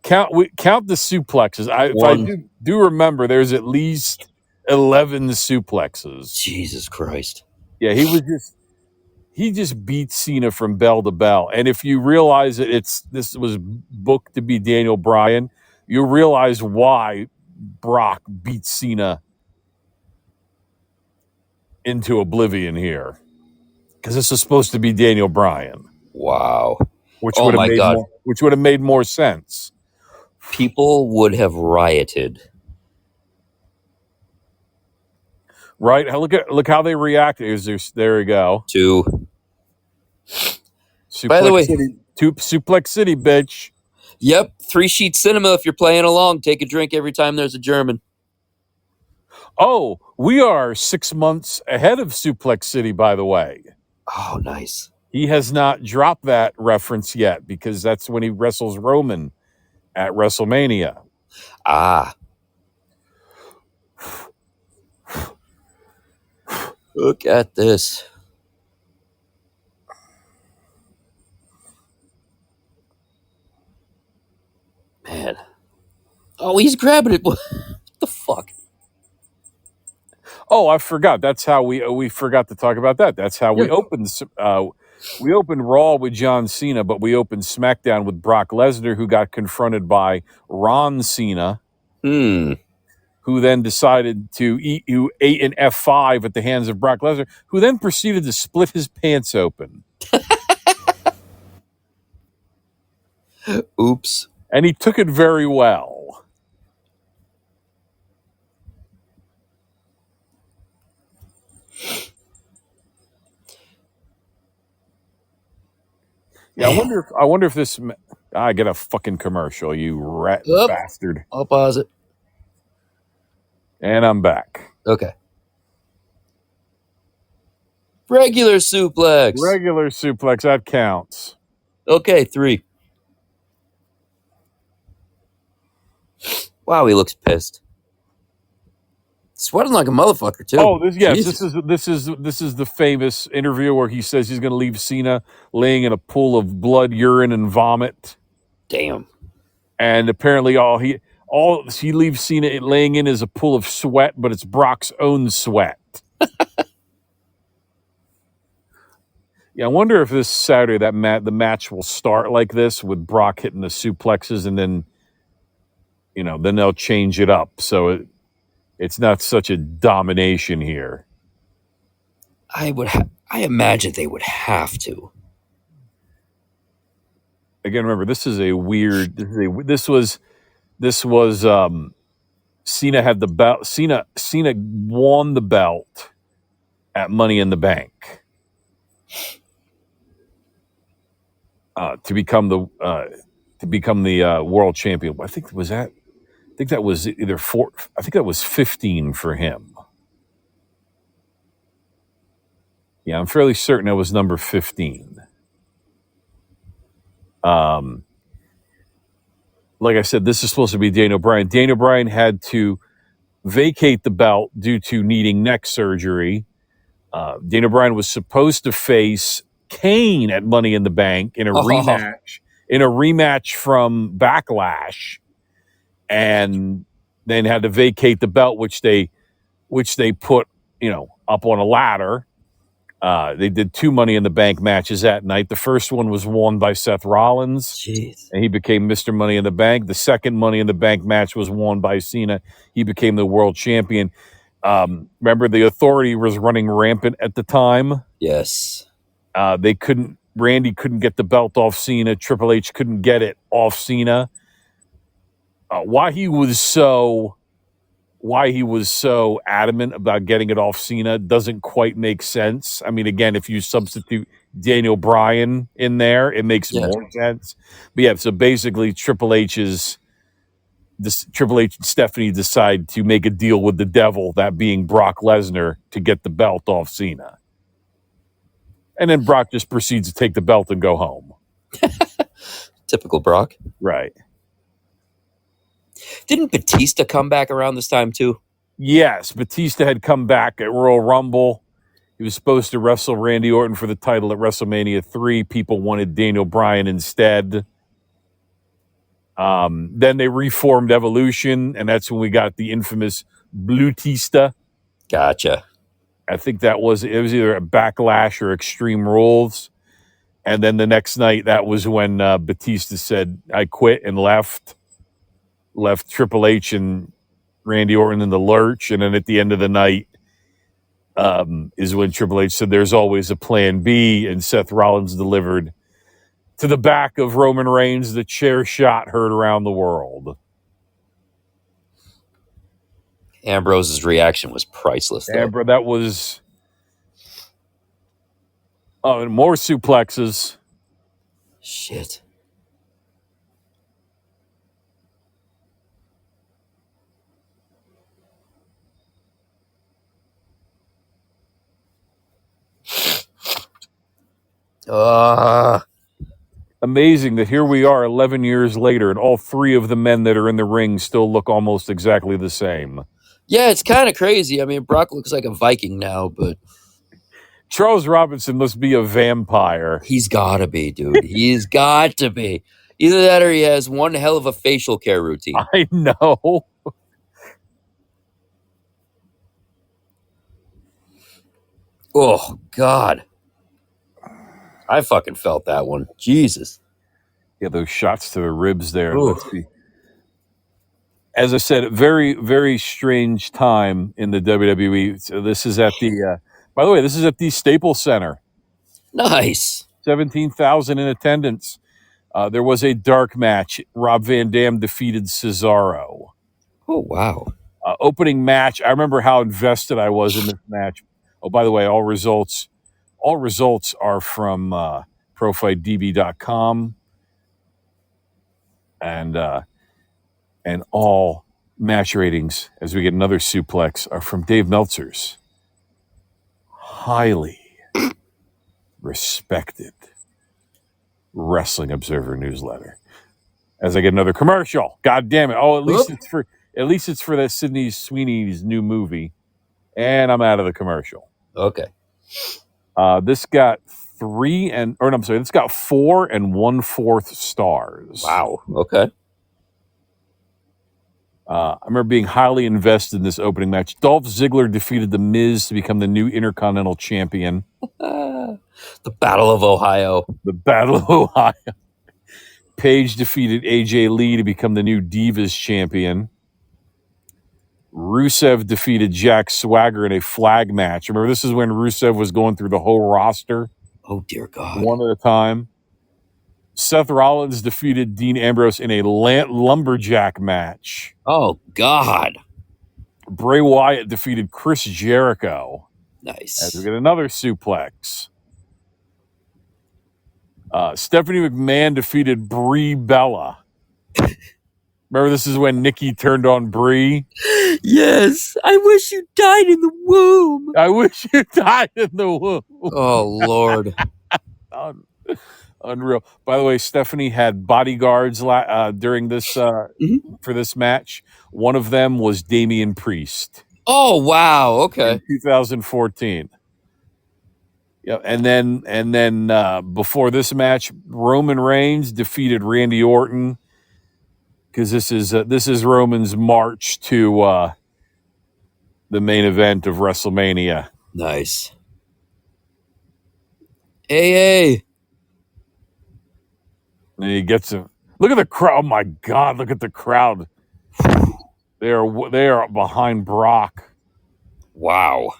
count the suplexes. If I do remember, there's at least 11 suplexes. Jesus Christ. Yeah, he just beat Cena from bell to bell. And if you realize that this was booked to be Daniel Bryan, you realize why Brock beat Cena into oblivion here. Because this is supposed to be Daniel Bryan. Wow. which Oh would have my made God. made more sense. People would have rioted. Right? Look how they reacted. There we go. By the way, Suplex City, bitch. yep, 3 Sheet Cinema if you're playing along. Take a drink every time there's a German. Oh, we are 6 months ahead of Suplex City, by the way. Oh, nice. He has not dropped that reference yet because that's when he wrestles Roman at WrestleMania. Ah. Look at this. Man. Oh, he's grabbing it. What the fuck? Oh, I forgot. That's how we forgot to talk about that. That's how we opened. We opened Raw with John Cena, but we opened SmackDown with Brock Lesnar, who got confronted by Ron Cena, who then decided who ate an F5 at the hands of Brock Lesnar, who then proceeded to split his pants open. Oops. And he took it very well. Yeah, I wonder if this. I get a fucking commercial, you rat bastard. I'll pause it. And I'm back. Okay. Regular suplex. Regular suplex, that counts. Okay, 3. Wow, he looks pissed. Sweating like a motherfucker too. Oh, this is the famous interview where he says he's going to leave Cena laying in a pool of blood, urine, and vomit. Damn. And apparently, he leaves Cena laying in is a pool of sweat, but it's Brock's own sweat. Yeah, I wonder if this Saturday the match will start like this with Brock hitting the suplexes, and then then they'll change it up so it's not such a domination here. I imagine they would have to. Again, remember, this is a weird. This was Cena had the belt. Cena won the belt at Money in the Bank to become the world champion. I think that was either 4. I think that was 15 for him. Yeah, I'm fairly certain that was number 15. Like I said, this is supposed to be Daniel Bryan. Daniel Bryan had to vacate the belt due to needing neck surgery. Daniel Bryan was supposed to face Kane at Money in the Bank in a rematch from Backlash, and then had to vacate the belt, which they put up on a ladder. They did 2 Money in the Bank matches that night. The first one was won by Seth Rollins. Jeez. And he became Mr. Money in the Bank. The second Money in the Bank match was won by Cena. He became the world champion. Remember, the Authority was running rampant at the time. Yes. Randy couldn't get the belt off Cena. Triple H couldn't get it off Cena. Why he was so adamant about getting it off Cena doesn't quite make sense. I mean, again, if you substitute Daniel Bryan in there, it makes more sense. But yeah, so basically Triple H and Stephanie decide to make a deal with the devil, that being Brock Lesnar, to get the belt off Cena. And then Brock just proceeds to take the belt and go home. Typical Brock. Right. Didn't Batista come back around this time too? Yes, Batista had come back at Royal Rumble. He was supposed to wrestle Randy Orton for the title at WrestleMania 3. People wanted Daniel Bryan instead. Then they reformed Evolution, and that's when we got the infamous Blutista. Gotcha. I think it was either a Backlash or Extreme Rules. And then the next night, that was when Batista said, I quit, and left Triple H and Randy Orton in the lurch. And then at the end of the night is when Triple H said there's always a plan B, and Seth Rollins delivered to the back of Roman Reigns, the chair shot heard around the world. Ambrose's reaction was priceless, though. Amber, that was and more suplexes. Shit. Amazing that here we are 11 years later, and all three of the men that are in the ring still look almost exactly the same. Yeah, it's kind of crazy. I mean, Brock looks like a Viking now, but Charles Robinson must be a vampire. he's got to be, dude. He's got to be. Either that or he has one hell of a facial care routine. I know. Oh, God. I fucking felt that one. Jesus. Yeah, those shots to the ribs there. Ooh. Let's see. As I said, very, very strange time in the WWE. So this is at the, by the way, this is at the Staples Center. Nice. 17,000 in attendance. There was a dark match. Rob Van Dam defeated Cesaro. Oh, wow. Opening match. I remember how invested I was in this match. Oh, by the way, all results are from ProFightDB.com, and all match ratings, as we get another suplex, are from Dave Meltzer's highly respected Wrestling Observer newsletter. As I get another commercial, God damn it! Oh, at least it's for that Sydney Sweeney's new movie, and I'm out of the commercial. Okay. This got 4 1/4 stars. Wow. Okay. I remember being highly invested in this opening match. Dolph Ziggler defeated The Miz to become the new Intercontinental Champion. The Battle of Ohio. The Battle of Ohio. Paige defeated AJ Lee to become the new Divas Champion. Rusev defeated Jack Swagger in a flag match. Remember, this is when Rusev was going through the whole roster. Oh, dear God. One at a time. Seth Rollins defeated Dean Ambrose in a lumberjack match. Oh, God. Bray Wyatt defeated Chris Jericho. Nice. As we get another suplex. Stephanie McMahon defeated Brie Bella. Remember, this is when Nikki turned on Brie? Yes. I wish you died in the womb. I wish you died in the womb. Oh, Lord. Unreal. By the way, Stephanie had bodyguards during this for this match. One of them was Damian Priest. Oh, wow. Okay. In 2014. Yeah, and then before this match, Roman Reigns defeated Randy Orton, because this is Roman's march to the main event of WrestleMania. Nice. AA. And he gets him. Look at the crowd. Oh my God! Look at the crowd. They are behind Brock. Wow.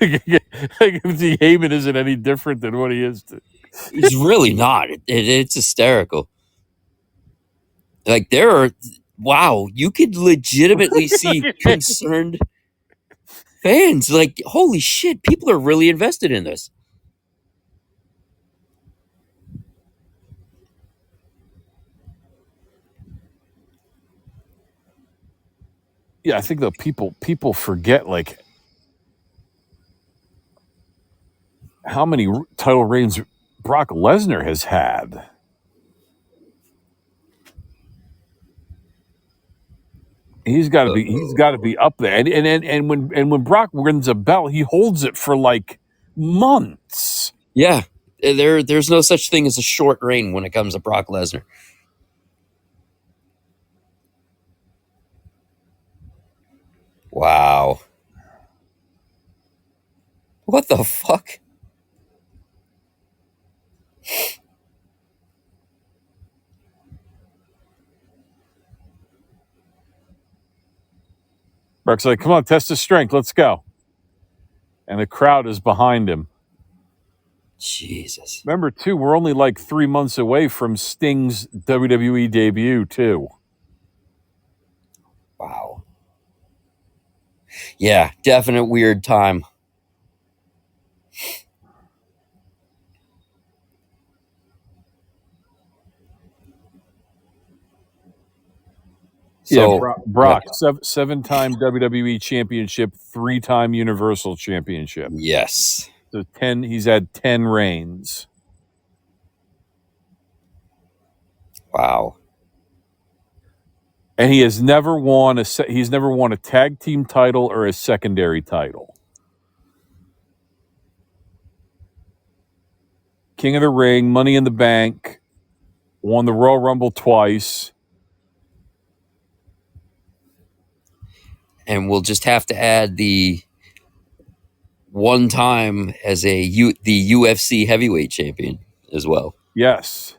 Heyman isn't any different than what he is. He's really not. It's hysterical. Like, wow, you could legitimately see concerned fans. Like, holy shit, people are really invested in this. Yeah, I think the people forget, like, how many title reigns Brock Lesnar has had. He's got to be up there. And when Brock wins a belt, he holds it for like months. Yeah, there's no such thing as a short reign when it comes to Brock Lesnar. Wow. What the fuck? Brock's like, come on, test his strength. Let's go. And the crowd is behind him. Jesus. Remember, too, we're only like 3 months away from Sting's WWE debut, too. Wow. Yeah, definite weird time. So, Brock, 7-time WWE Championship, 3-time Universal Championship. yes. So 10. He's had 10 reigns. Wow. And he has never won he's never won a tag team title or a secondary title. King of the Ring, Money in the Bank, won the Royal Rumble twice. And we'll just have to add the one time as the UFC heavyweight champion as well. Yes.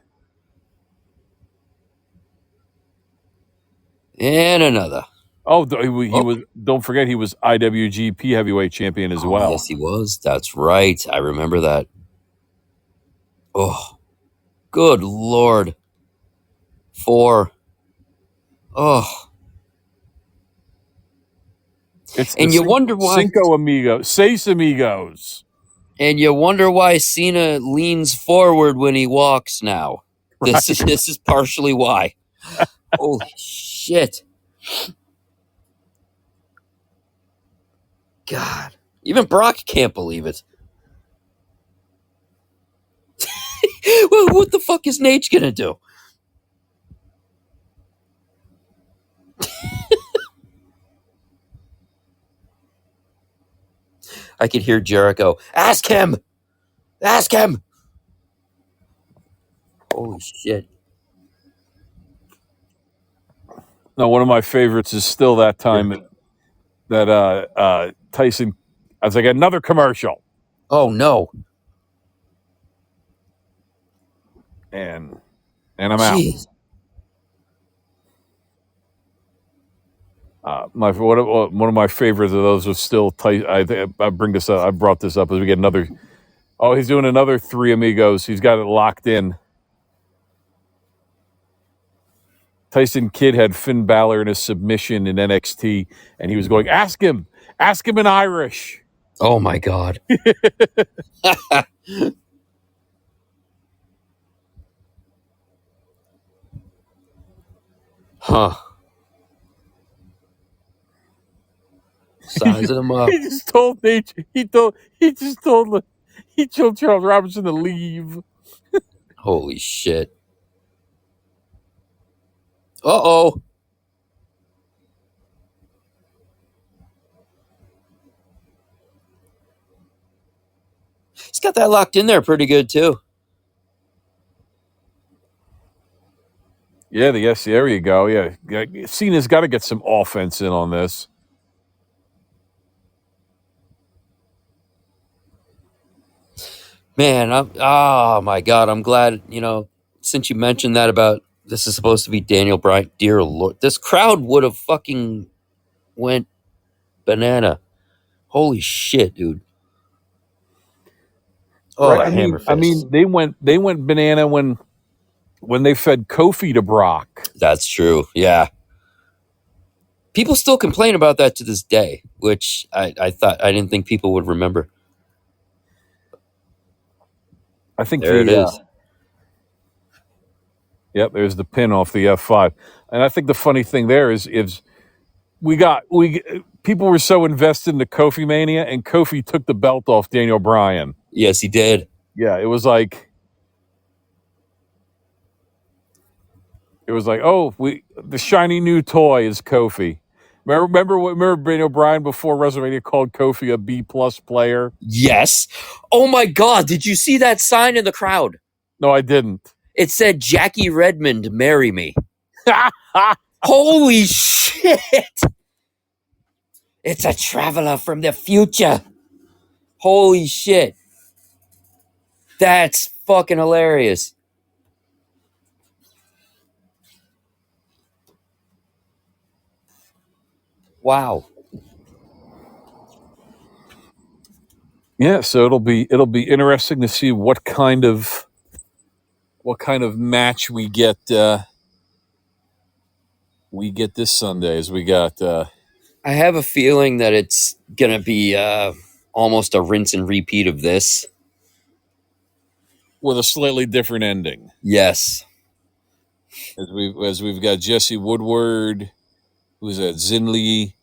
And another. Oh, he was. Don't forget, he was IWGP heavyweight champion as well. Yes, he was. That's right. I remember that. Oh, good Lord. 4. Oh. And you wonder why. Cinco Amigos. Seis Amigos. And you wonder why Cena leans forward when he walks now. This is partially why. Holy shit. God. Even Brock can't believe it. Well, what the fuck is Nate gonna do? I could hear Jericho. Ask him! Ask him! Holy shit. No, one of my favorites is still that time that Tyson. I was like, another commercial. Oh no. And I'm Jeez. out. One of my favorites of those was still Tyson. I bring this up. I brought this up as we get another. Oh, he's doing another 3 Amigos. He's got it locked in. Tyson Kidd had Finn Balor in a submission in NXT, and he was going, ask him in Irish. Oh my God. Huh. Sizing him up. He just told Charles Robinson to leave. Holy shit. Uh-oh. He's got that locked in there pretty good too. Yeah, there you go. Yeah. Cena's got to get some offense in on this. Man, oh my God, I'm glad, since you mentioned that about this is supposed to be Daniel Bryan. Dear Lord, this crowd would have fucking went banana. Holy shit, dude. Oh, Right? hammer fist. I mean, they went banana when they fed Kofi to Brock. That's true. Yeah. People still complain about that to this day, which I didn't think people would remember. I think There it is. Yep, there's the pin off the F5. And I think the funny thing there is people were so invested in the Kofi Mania, and Kofi took the belt off Daniel Bryan. Yes, he did. Yeah, it was like, oh, the shiny new toy is Kofi. Remember Daniel Bryan before WrestleMania called Kofi a B+ player? Yes. Oh my God, did you see that sign in the crowd? No, I didn't. It said, Jackie Redmond, marry me. Holy shit. It's a traveler from the future. Holy shit. That's fucking hilarious. Wow. Yeah, so it'll be interesting to see what kind of match we get this Sunday. As we got I have a feeling that it's gonna be almost a rinse and repeat of this. with a slightly different ending. Yes. As we've got Jesse Woodward, who's at Zinli,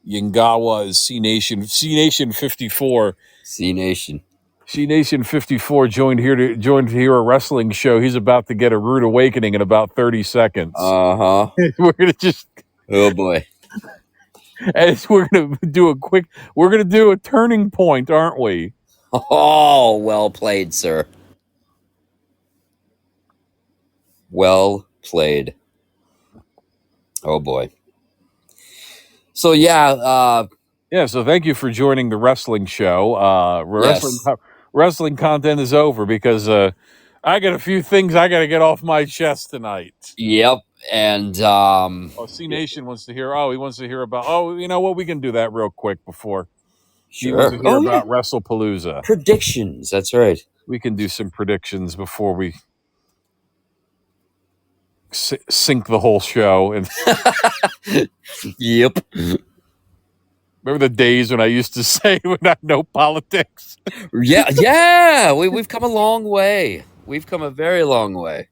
Yangawa is C Nation 54. C Nation. C Nation 54 joined here a wrestling show. He's about to get a rude awakening in about 30 seconds. Uh-huh. We're gonna just Oh boy. we're gonna do a turning point, aren't we? Oh, well played, sir. Well played. Oh boy. So yeah, So thank you for joining the wrestling show. yes. Wrestling content is over because I got a few things I got to get off my chest tonight. Yep. And C Nation wants to hear. Oh, he wants to hear about. Oh, you know what? We can do that real quick before he wants sure. to hear Oh yeah. about Wrestlepalooza. Predictions. That's right. We can do some predictions before we sink the whole show. And Yep. remember the days when I used to say when I know politics? Yeah. We've come a long way. We've come a very long way.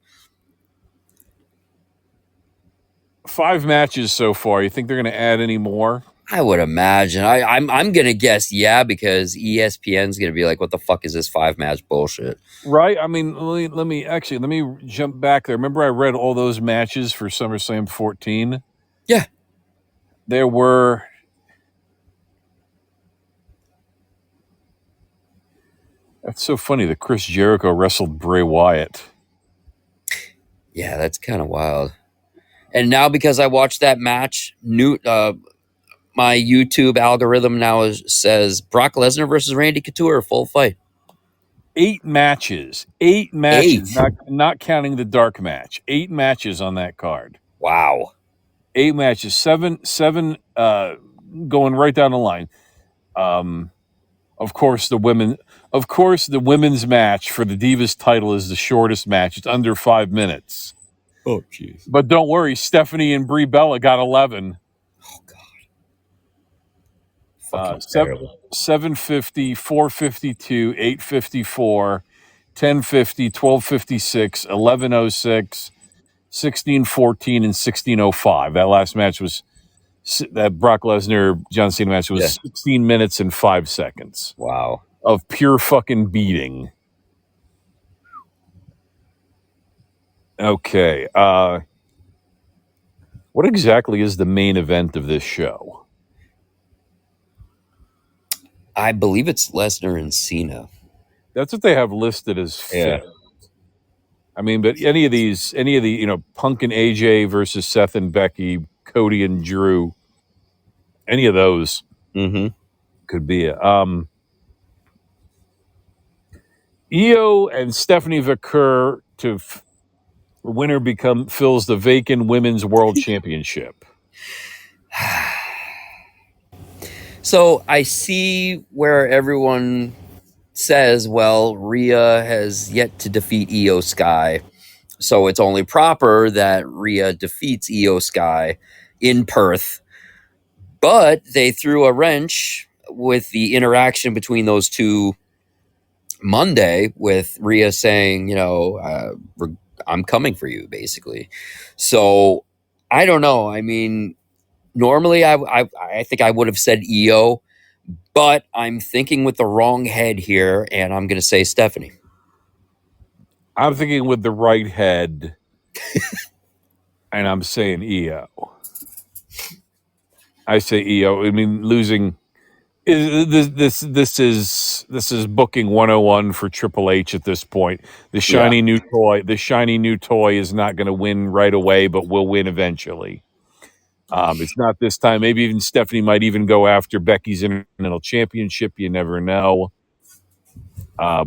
5 matches so far. You think they're going to add any more? I would imagine. I'm gonna guess because ESPN's gonna be like, what the fuck is this 5-match bullshit? Right. I mean, let me jump back there. Remember I read all those matches for SummerSlam 14? Yeah. There were That's so funny that Chris Jericho wrestled Bray Wyatt. Yeah, that's kind of wild. And now because I watched that match, my YouTube algorithm now says Brock Lesnar versus Randy Couture, full fight. 8 matches. 8 matches. Not counting the dark match. 8 matches on that card. Wow. 8 matches. 7 going right down the line. Of course the women's match for the Divas title is the shortest match. It's under 5 minutes. Oh jeez. But don't worry, Stephanie and Brie Bella got 11. Oh god. 750, 452, 854, 1050, 1256, 1106, 1614, and 1605. That last match was that Brock Lesnar John Cena match was 16 minutes and 5 seconds. Wow. Of pure fucking beating. Okay. What exactly is the main event of this show? I believe it's Lesnar and Cena. That's what they have listed as fifth. I mean, but any of the, Punk and AJ versus Seth and Becky, Cody and Drew, any of those could be it. Io and Stephanie Vaquer winner fills the vacant women's world championship. So I see where everyone says, well, Rhea has yet to defeat Io Sky. So it's only proper that Rhea defeats Io Sky in Perth. But they threw a wrench with the interaction between those two Monday with Rhea saying, I'm coming for you, basically. So I don't know. I mean, normally I think I would have said Io, but I'm thinking with the wrong head here, and I'm going to say Stephanie. I'm thinking with the right head, and I'm saying Io. I say Io. I mean, losing this is booking 101 for Triple H at this point. The shiny new toy is not going to win right away, but will win eventually. It's not this time. Maybe even Stephanie might even go after Becky's Intercontinental Championship. You never know.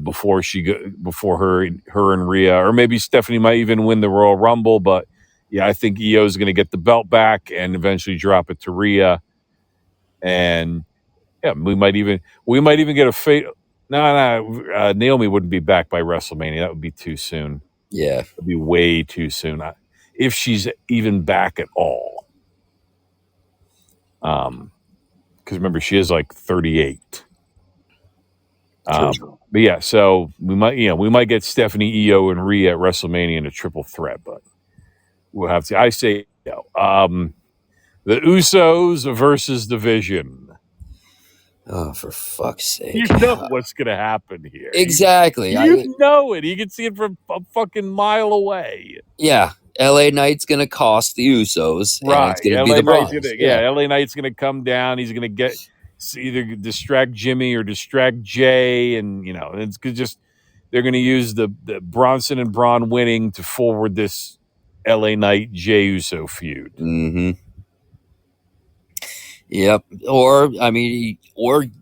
Before her and Rhea, or maybe Stephanie might even win the Royal Rumble. But yeah, I think Io is going to get the belt back and eventually drop it to Rhea. And yeah, we might even get a No. Naomi wouldn't be back by WrestleMania. That would be too soon. Yeah. It'd be way too soon. If she's even back at all. Because remember, she is like 38. True. But yeah, so we might get Stephanie, Io, and Rhea at WrestleMania in a triple threat, but we'll have to. I say, the Usos versus Division. Oh, for fuck's sake! You know what's going to happen here. Exactly. You know it. You can see it from a fucking mile away. Yeah. LA Knight's gonna cost the Usos, and it's gonna be the Bronze. LA Knight's gonna come down. He's gonna get either distract Jimmy or distract Jay, and it's just they're gonna use the Bronson and Braun winning to forward this LA Knight Jey Uso feud. Mm-hmm. Yep. Or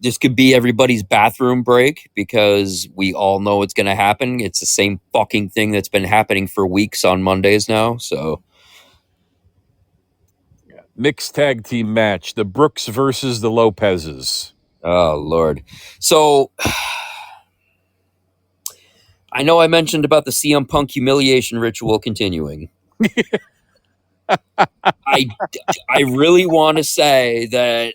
this could be everybody's bathroom break because we all know it's going to happen. It's the same fucking thing that's been happening for weeks on Mondays now. So, mixed tag team match: the Brooks versus the Lopezes. Oh Lord. So, I know I mentioned about the CM Punk humiliation ritual continuing. I really want to say that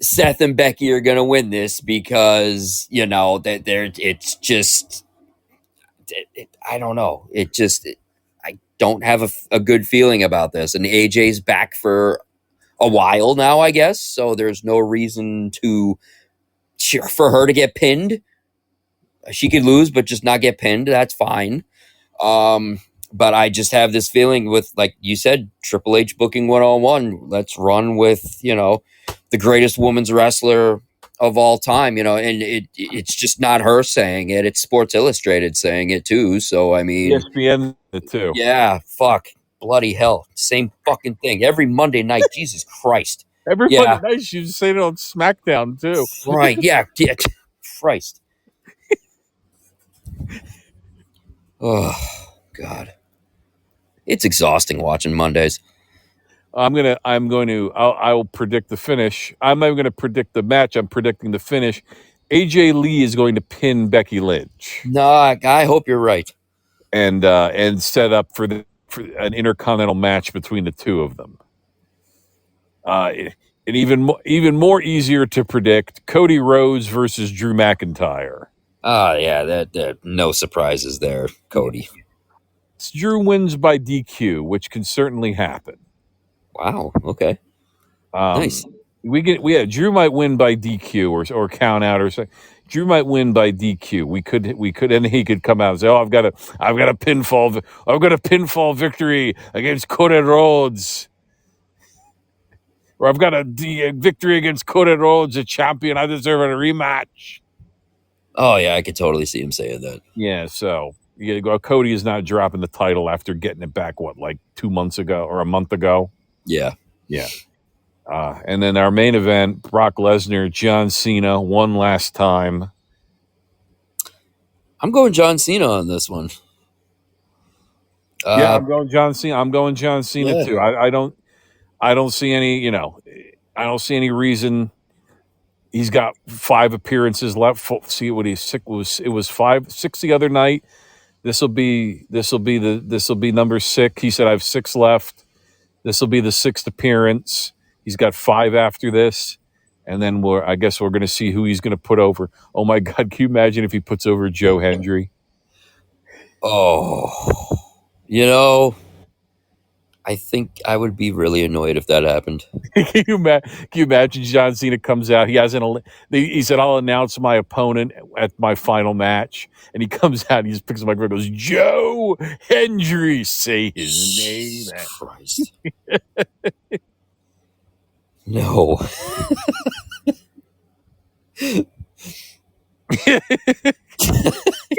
Seth and Becky are going to win this because that it's just I don't know. I don't have a good feeling about this. And AJ's back for a while now, I guess. So there's no reason for her to get pinned. She could lose, but just not get pinned. That's fine. But I just have this feeling with, like you said, Triple H booking 101. Let's run with, the greatest women's wrestler of all time, and it's just not her saying it. It's Sports Illustrated saying it too. So, I mean, ESPN too. Yeah, fuck. Bloody hell. Same fucking thing. Every Monday night. Jesus Christ. Every Monday night you say it on SmackDown too. Right, yeah. Christ. Oh, God. It's exhausting watching Mondays. I will predict the finish. I'm not even going to predict the match. I'm predicting the finish. AJ Lee is going to pin Becky Lynch. No, I hope you're right. And set up for an intercontinental match between the two of them. And even more easier to predict: Cody Rhodes versus Drew McIntyre. Yeah, that no surprises there, Cody. Drew wins by DQ, which can certainly happen. Wow. Okay. Nice. Drew might win by DQ or count out or something. Drew might win by DQ. We could, and he could come out and say, "Oh, I've got a pinfall victory against Cody Rhodes, or I've got a victory against Cody Rhodes, a champion. I deserve a rematch." Oh yeah, I could totally see him saying that. Yeah, so Cody is not dropping the title after getting it back. Like 2 months ago or a month ago? Yeah. And then our main event: Brock Lesnar, John Cena, one last time. I'm going John Cena on this one. I'm going John Cena. I'm going John Cena too. I don't see any. I don't see any reason. He's got 5 appearances left. See what he's sick was. It was 6 the other night. This will be number 6. He said I have 6 left. This will be the 6th appearance. He's got 5 after this, and then I guess we're going to see who he's going to put over. Oh my God! Can you imagine if he puts over Joe Hendry? Oh, I think I would be really annoyed if that happened. Can you imagine John Cena comes out? He said, "I'll announce my opponent at my final match," and he comes out. And he just picks up my microphone and goes, "Joe Hendry, say his name." Christ. No.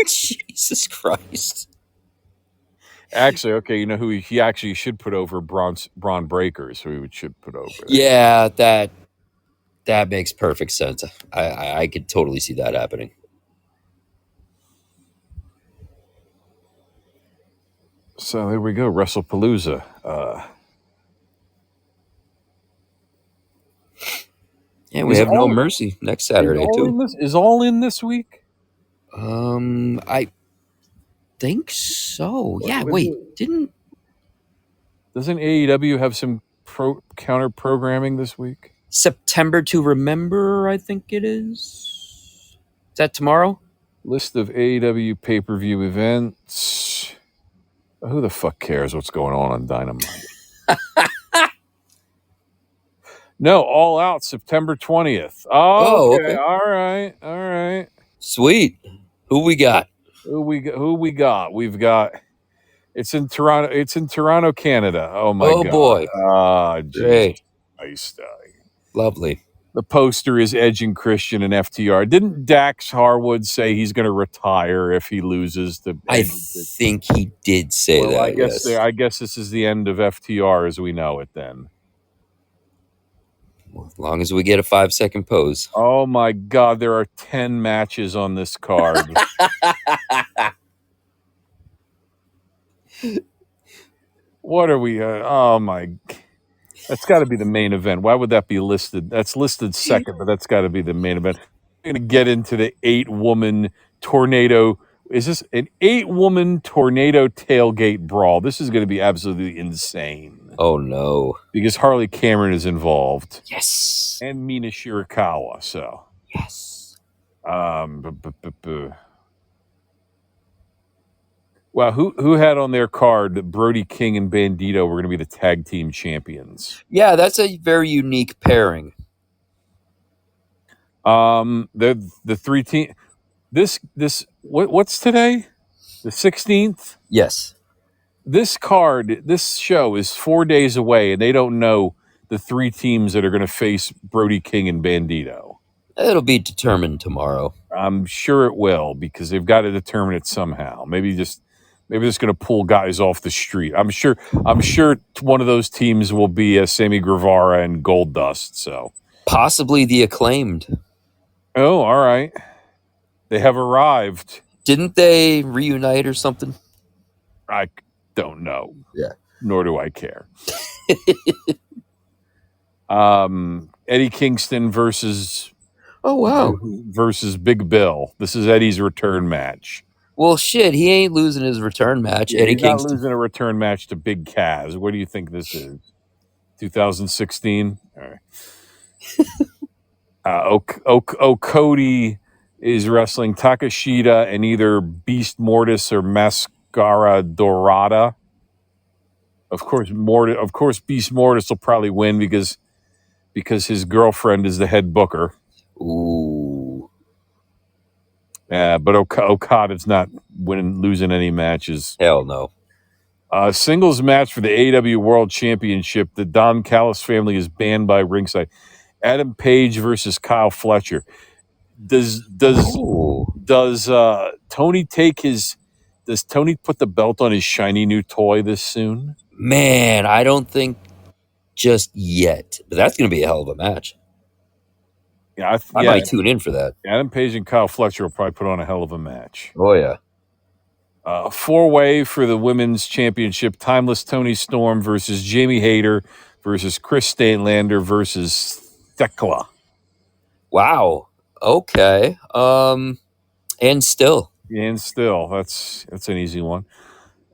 Jesus Christ. Actually, okay, you know who he actually should put over? Braun Breaker, so he should put over. Yeah, that makes perfect sense. I could totally see that happening. So there we go, Wrestlepalooza. And we Is have No all Mercy next is Saturday all too. in this? Is all in this week? I think so. Yeah. Was Wait, it- didn't Doesn't AEW have some counter programming this week? September to Remember? I think it is. Is that tomorrow? List of AEW pay-per-view events. Who the fuck cares what's going on Dynamite? No, All Out, September 20th. Oh, Oh, okay. okay. All right. Sweet. Who we got? Who we got? We've got. It's in Toronto. It's in Toronto, Canada. Oh my Oh god. boy. Ah, Jesus Great. Christ. Lovely. The poster is Edge and Christian and FTR. Didn't Dax Harwood say he's going to retire if he loses the I Edge? think he did say Well, that, yes. I guess this is the end of FTR as we know it. Then. As long as we get a 5-second pose. Oh my God! There are 10 matches on this card. What are we? Oh my! That's got to be the main event. Why would that be listed? That's listed second, but that's got to be the main event. We're going to get into the 8-woman tornado. Is this an 8-woman tornado tailgate brawl? This is going to be absolutely insane. Oh no. Because Harley Cameron is involved. Yes. And Mina Shirakawa. So. Yes. Wow, who had on their card that Brody King and Bandito were going to be the tag team champions? Yeah, that's a very unique pairing. The 3 team. This what's today? The 16th. Yes. This show is 4 days away, and they don't know the 3 teams that are going to face Brody King and Bandito. It'll be determined tomorrow. I'm sure it will because they've got to determine it somehow. Maybe they're just going to pull guys off the street. I'm sure one of those teams will be Sammy Guevara and Goldust. So possibly the Acclaimed. Oh, all right. They have arrived. Didn't they reunite or something? I don't know. Yeah. Nor do I care. Eddie Kingston versus Big Bill. This is Eddie's return match. Well, shit, he ain't losing his return match. Yeah, Eddie he's Kingston. not losing a return match to Big Kaz. What do you think this is? 2016? All right. Cody is wrestling Takashita and either Beast Mortis or Mascara Dorada. Of course, Beast Mortis will probably win because his girlfriend is the head booker. Ooh. But Okada's not losing any matches. Hell no. Singles match for the AEW World Championship. The Don Callis family is banned by ringside. Adam Page versus Kyle Fletcher. Does Tony does Tony put the belt on his shiny new toy this soon? Man, I don't think just yet. But that's going to be a hell of a match. Yeah, I might tune in for that. Adam Page and Kyle Fletcher will probably put on a hell of a match. Oh, yeah. 4-way for the women's championship. Timeless Tony Storm versus Jamie Hayter versus Chris Statelander versus Thekla. Wow. Okay. And still. That's an easy one.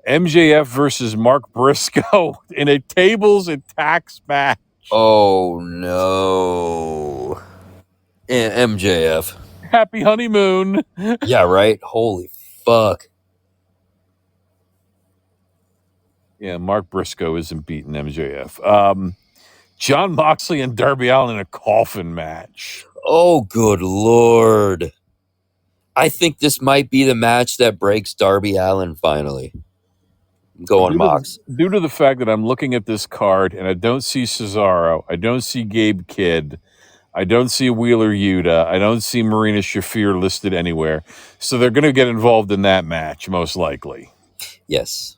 MJF versus Mark Briscoe in a tables and tax match. Oh, no. And MJF. Happy honeymoon. Yeah, right? Holy fuck. Yeah, Mark Briscoe isn't beating MJF. John Moxley and Darby Allin in a coffin match. Oh, good Lord. I think this might be the match that breaks Darby Allin finally. Go on, Mox. Due to the fact that I'm looking at this card and I don't see Cesaro, I don't see Gabe Kidd, I don't see Wheeler Yuta, I don't see Marina Shafir listed anywhere. So they're going to get involved in that match, most likely. Yes.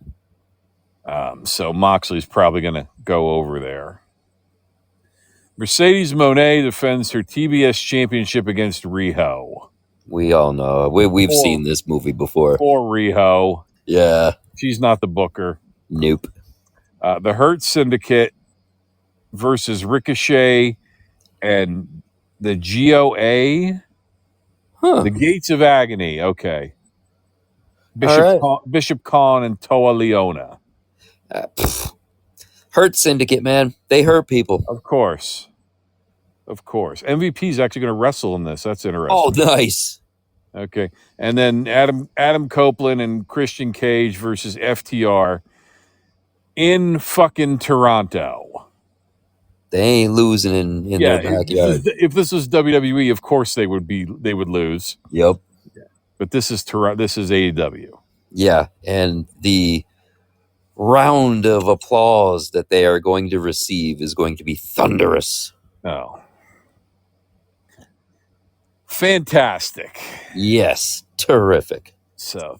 So Moxley's probably going to go over there. Mercedes Moné defends her TBS championship against Riho. We all know. We've seen this movie before. Poor Riho. Yeah. She's not the booker. Nope. The Hurt Syndicate versus Ricochet and The GOA, Huh. the Gates of Agony. Okay. All right. Bishop Khan and Toa Leona. Hurt Syndicate, man. They hurt people. Of course. MVP is actually going to wrestle in this. That's Oh, interesting. nice. Okay. And then Adam Copeland and Christian Cage versus FTR in fucking Toronto. They ain't losing in their backyard. If this was WWE, of course they would lose. Yep. But this is AEW. Yeah, and the round of applause that they are going to receive is going to be thunderous. Oh. Fantastic. Yes, terrific. So,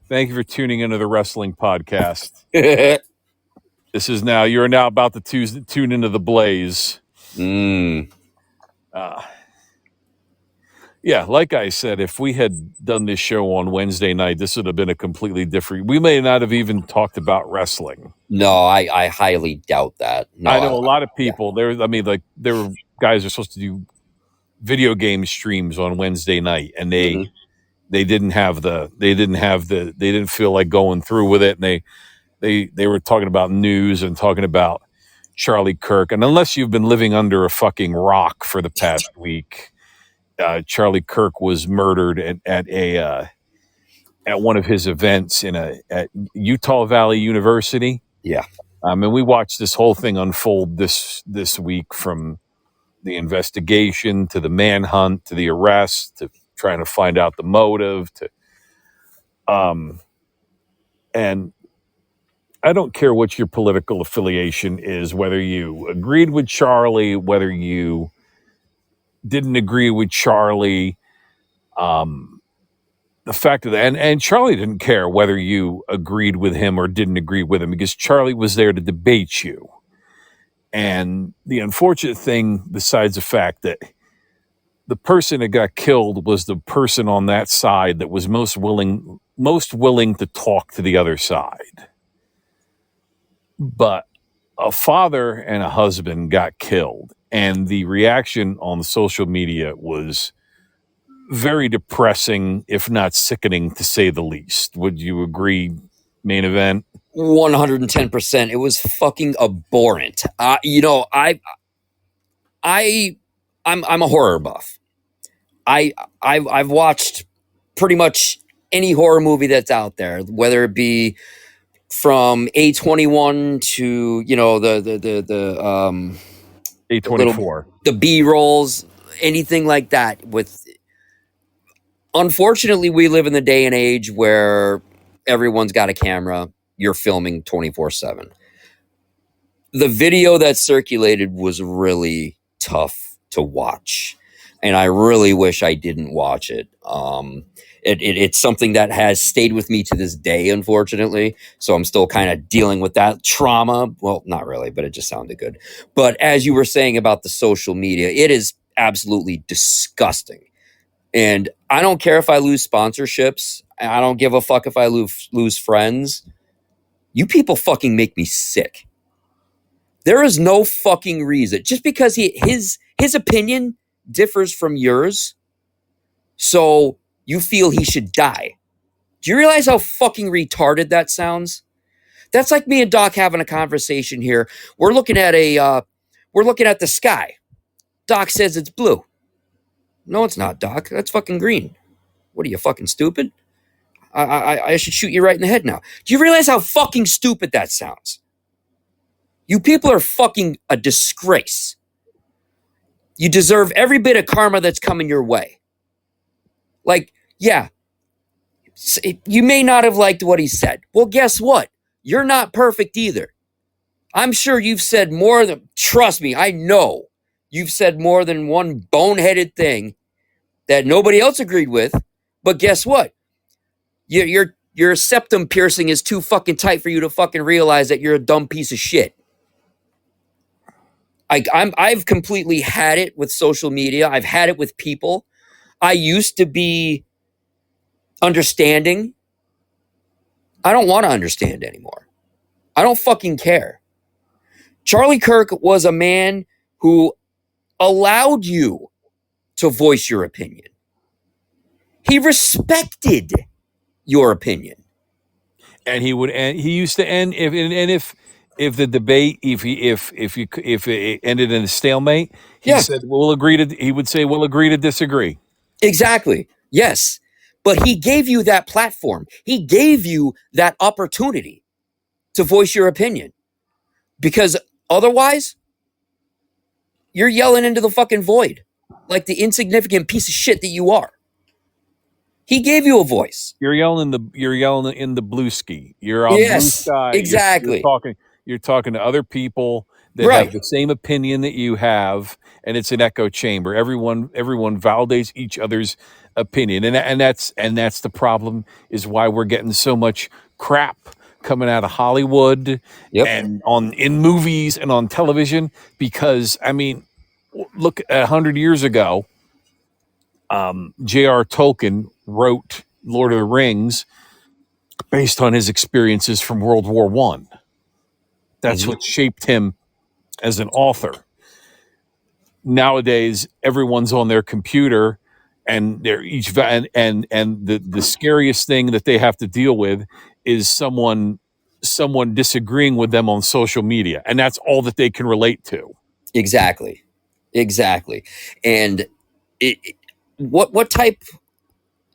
thank you for tuning into the Wrestling Podcast. You are now about to tune into the Blaze. Yeah, like I said, if we had done this show on Wednesday night, this would have been a completely different. We may not have even talked about wrestling. No, I highly doubt that. No, I know a lot of people. There were guys are supposed to do video game streams on Wednesday night, and they didn't feel like going through with it, and they were talking about news and talking about Charlie Kirk, and unless you've been living under a fucking rock for the past week. Charlie Kirk was murdered at one of his events at Utah Valley University. Yeah. And we watched this whole thing unfold this week, from the investigation to the manhunt to the arrest to trying to find out the motive and I don't care what your political affiliation is, whether you agreed with Charlie, whether you didn't agree with Charlie. The fact of that, and Charlie didn't care whether you agreed with him or didn't agree with him, because Charlie was there to debate you. And the unfortunate thing, besides the fact that the person that got killed was the person on that side that was most willing to talk to the other side. But a father and a husband got killed, and the reaction on social media was very depressing, if not sickening, to say the least. Would you agree, Main Event? 110%. It was fucking abhorrent. I'm a horror buff. I've watched pretty much any horror movie that's out there, whether it be from A21 to the A24, the B rolls, anything like that. Unfortunately, we live in the day and age where everyone's got a camera. You're filming 24/7. The video that circulated was really tough to watch, and I really wish I didn't watch it. It's something that has stayed with me to this day, unfortunately. So I'm still kind of dealing with that trauma. Well, not really, but it just sounded good. But as you were saying about the social media, it is absolutely disgusting. And I don't care if I lose sponsorships. I don't give a fuck if I lose friends. You people fucking make me sick. There is no fucking reason. Just because his opinion differs from yours, so you feel he should die. Do you realize how fucking retarded that sounds? That's like me and Doc having a conversation here. We're looking at the sky. Doc says it's blue. No, it's not, Doc. That's fucking green. What are you, fucking stupid? I should shoot you right in the head now. Do you realize how fucking stupid that sounds? You people are fucking a disgrace. You deserve every bit of karma that's coming your way. Like, yeah, you may not have liked what he said. Well, guess what? You're not perfect either. I'm sure you've said more than, trust me, I know you've said more than one boneheaded thing that nobody else agreed with. But guess what? Your septum piercing is too fucking tight for you to fucking realize that you're a dumb piece of shit. I've completely had it with social media. I've had it with people. I used to be understanding. I don't want to understand anymore. I don't fucking care. Charlie Kirk was a man who allowed you to voice your opinion. He respected your opinion. And he would end. He used to end if the debate if it ended in a stalemate. He said we'll agree to. He would say we'll agree to disagree. Exactly. Yes. But he gave you that platform. He gave you that opportunity to voice your opinion. Because otherwise, you're yelling into the fucking void like the insignificant piece of shit that you are. He gave you a voice. You're yelling in the blue ski. You're on blue sky. Exactly. You're talking to other people that have the same opinion that you have, and it's an echo chamber. Everyone validates each other's opinion, and that's the problem. Is why we're getting so much crap coming out of Hollywood and in movies and on television. Because I mean, look, 100 years ago, J.R. Tolkien wrote Lord of the Rings based on his experiences from World War I. That's what shaped him as an author. Nowadays, everyone's on their computer, and they're each and the scariest thing that they have to deal with is someone disagreeing with them on social media, and that's all that they can relate to. Exactly. And what type?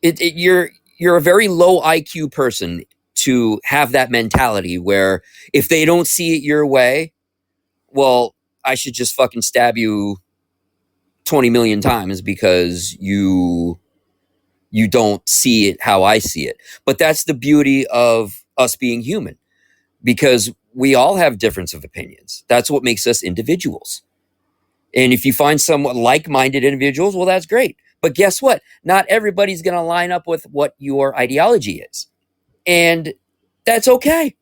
You're a very low IQ person to have that mentality where if they don't see it your way, well, I should just fucking stab you 20 million times because you don't see it how I see it. But that's the beauty of us being human, because we all have difference of opinions. That's what makes us individuals. And if you find somewhat like-minded individuals, well, that's great. But guess what? Not everybody's going to line up with what your ideology is. And that's okay.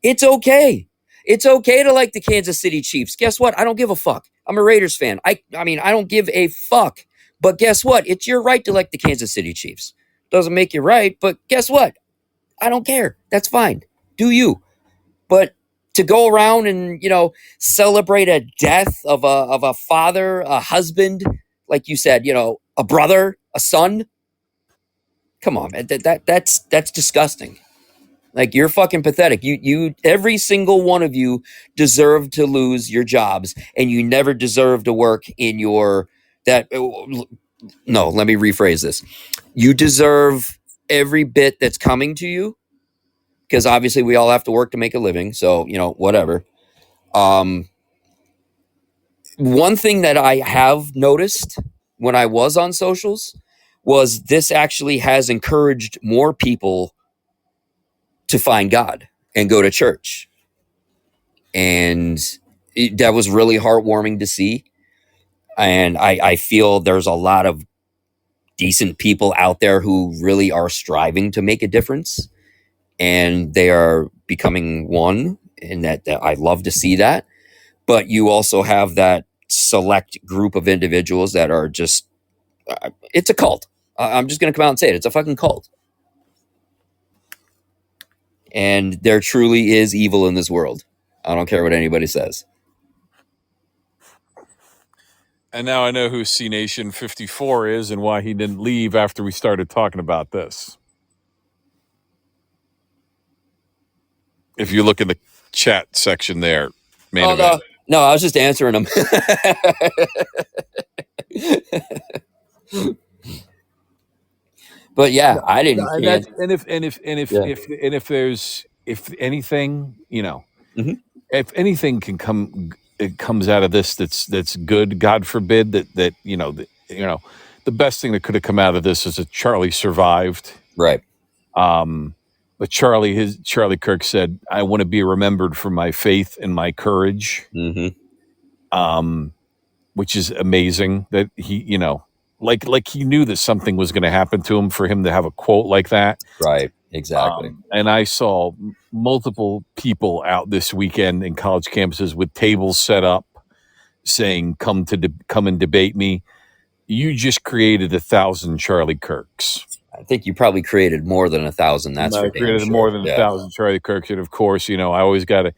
It's okay. It's okay to like the Kansas City Chiefs. Guess what? I don't give a fuck. I'm a Raiders fan. I mean, I don't give a fuck. But guess what? It's your right to like the Kansas City Chiefs. Doesn't make you right, but guess what? I don't care. That's fine. Do you. But to go around and, celebrate a death of a father, a husband, like you said, a brother, a son. Come on, man. That's disgusting. Like, you're fucking pathetic. You every single one of you deserve to lose your jobs, and you never deserve to work in no, let me rephrase this. You deserve every bit that's coming to you, because obviously we all have to work to make a living. So, whatever. One thing that I have noticed when I was on socials was this actually has encouraged more people to find God and go to church. And that was really heartwarming to see. And I feel there's a lot of decent people out there who really are striving to make a difference. And they are becoming one. And that I love to see that. But you also have that select group of individuals that are just, it's a cult. I'm just going to come out and say it. It's a fucking cult. And there truly is evil in this world. I don't care what anybody says. And now I know who C Nation 54 is and why he didn't leave after we started talking about this. If you look in the chat section there, No, I was just answering them. But yeah, I didn't. If anything, if anything it comes out of this that's good, God forbid that the best thing that could have come out of this is that Charlie survived. Right. But Charlie Kirk said, "I want to be remembered for my faith and my courage." Which is amazing that he, like he knew that something was going to happen to him for him to have a quote like that. Right. Exactly. And I saw multiple people out this weekend in college campuses with tables set up saying, come and debate me. You just created 1,000 Charlie Kirks. I think you probably created more than 1,000. That's for damn created sure. More than 1,000 Charlie Kirks. And of course, I always got to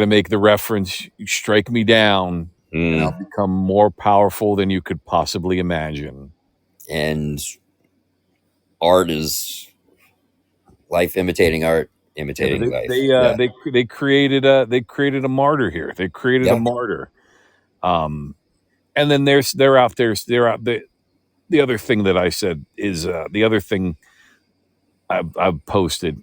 make the reference, strike me down, and I'll become more powerful than you could possibly imagine. And art is life imitating art, imitating life. They created a martyr here. They created a martyr. And then they're out there. The other thing that I said is the other thing I've posted.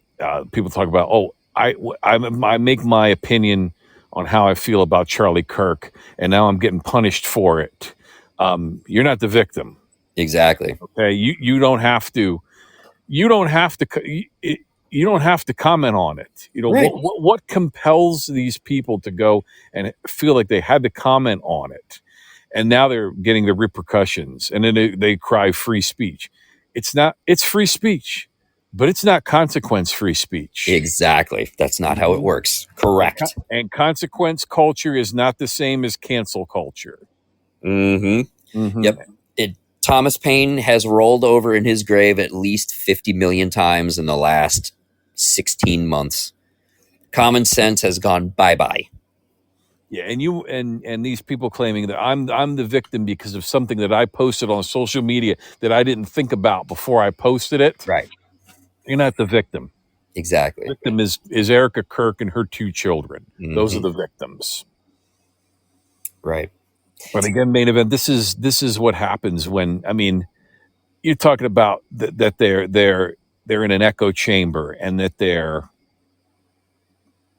People talk about, I make my opinion on how I feel about Charlie Kirk, and now I'm getting punished for it. You're not the victim. Exactly. Okay, you don't have to. You don't have to. You don't have to comment on it. You know, Right. what compels these people to go and feel like they had to comment on it, and now they're getting the repercussions, and then they cry free speech. It's not. It's free speech, but it's not consequence-free speech. Exactly. That's not how it works. Correct. And consequence culture is not the same as cancel culture. Yep. Thomas Paine has rolled over in his grave at least 50 million times in the last 16 months. Common sense has gone bye-bye. Yeah, and you and these people claiming that I'm the victim because of something that I posted on social media that I didn't think about before I posted it. Right. You're not the victim. Exactly. The victim is Erica Kirk and her 2 children. Those are the victims. Right. But again, main event. This is what happens when, I mean, you're talking about that they're in an echo chamber and that they're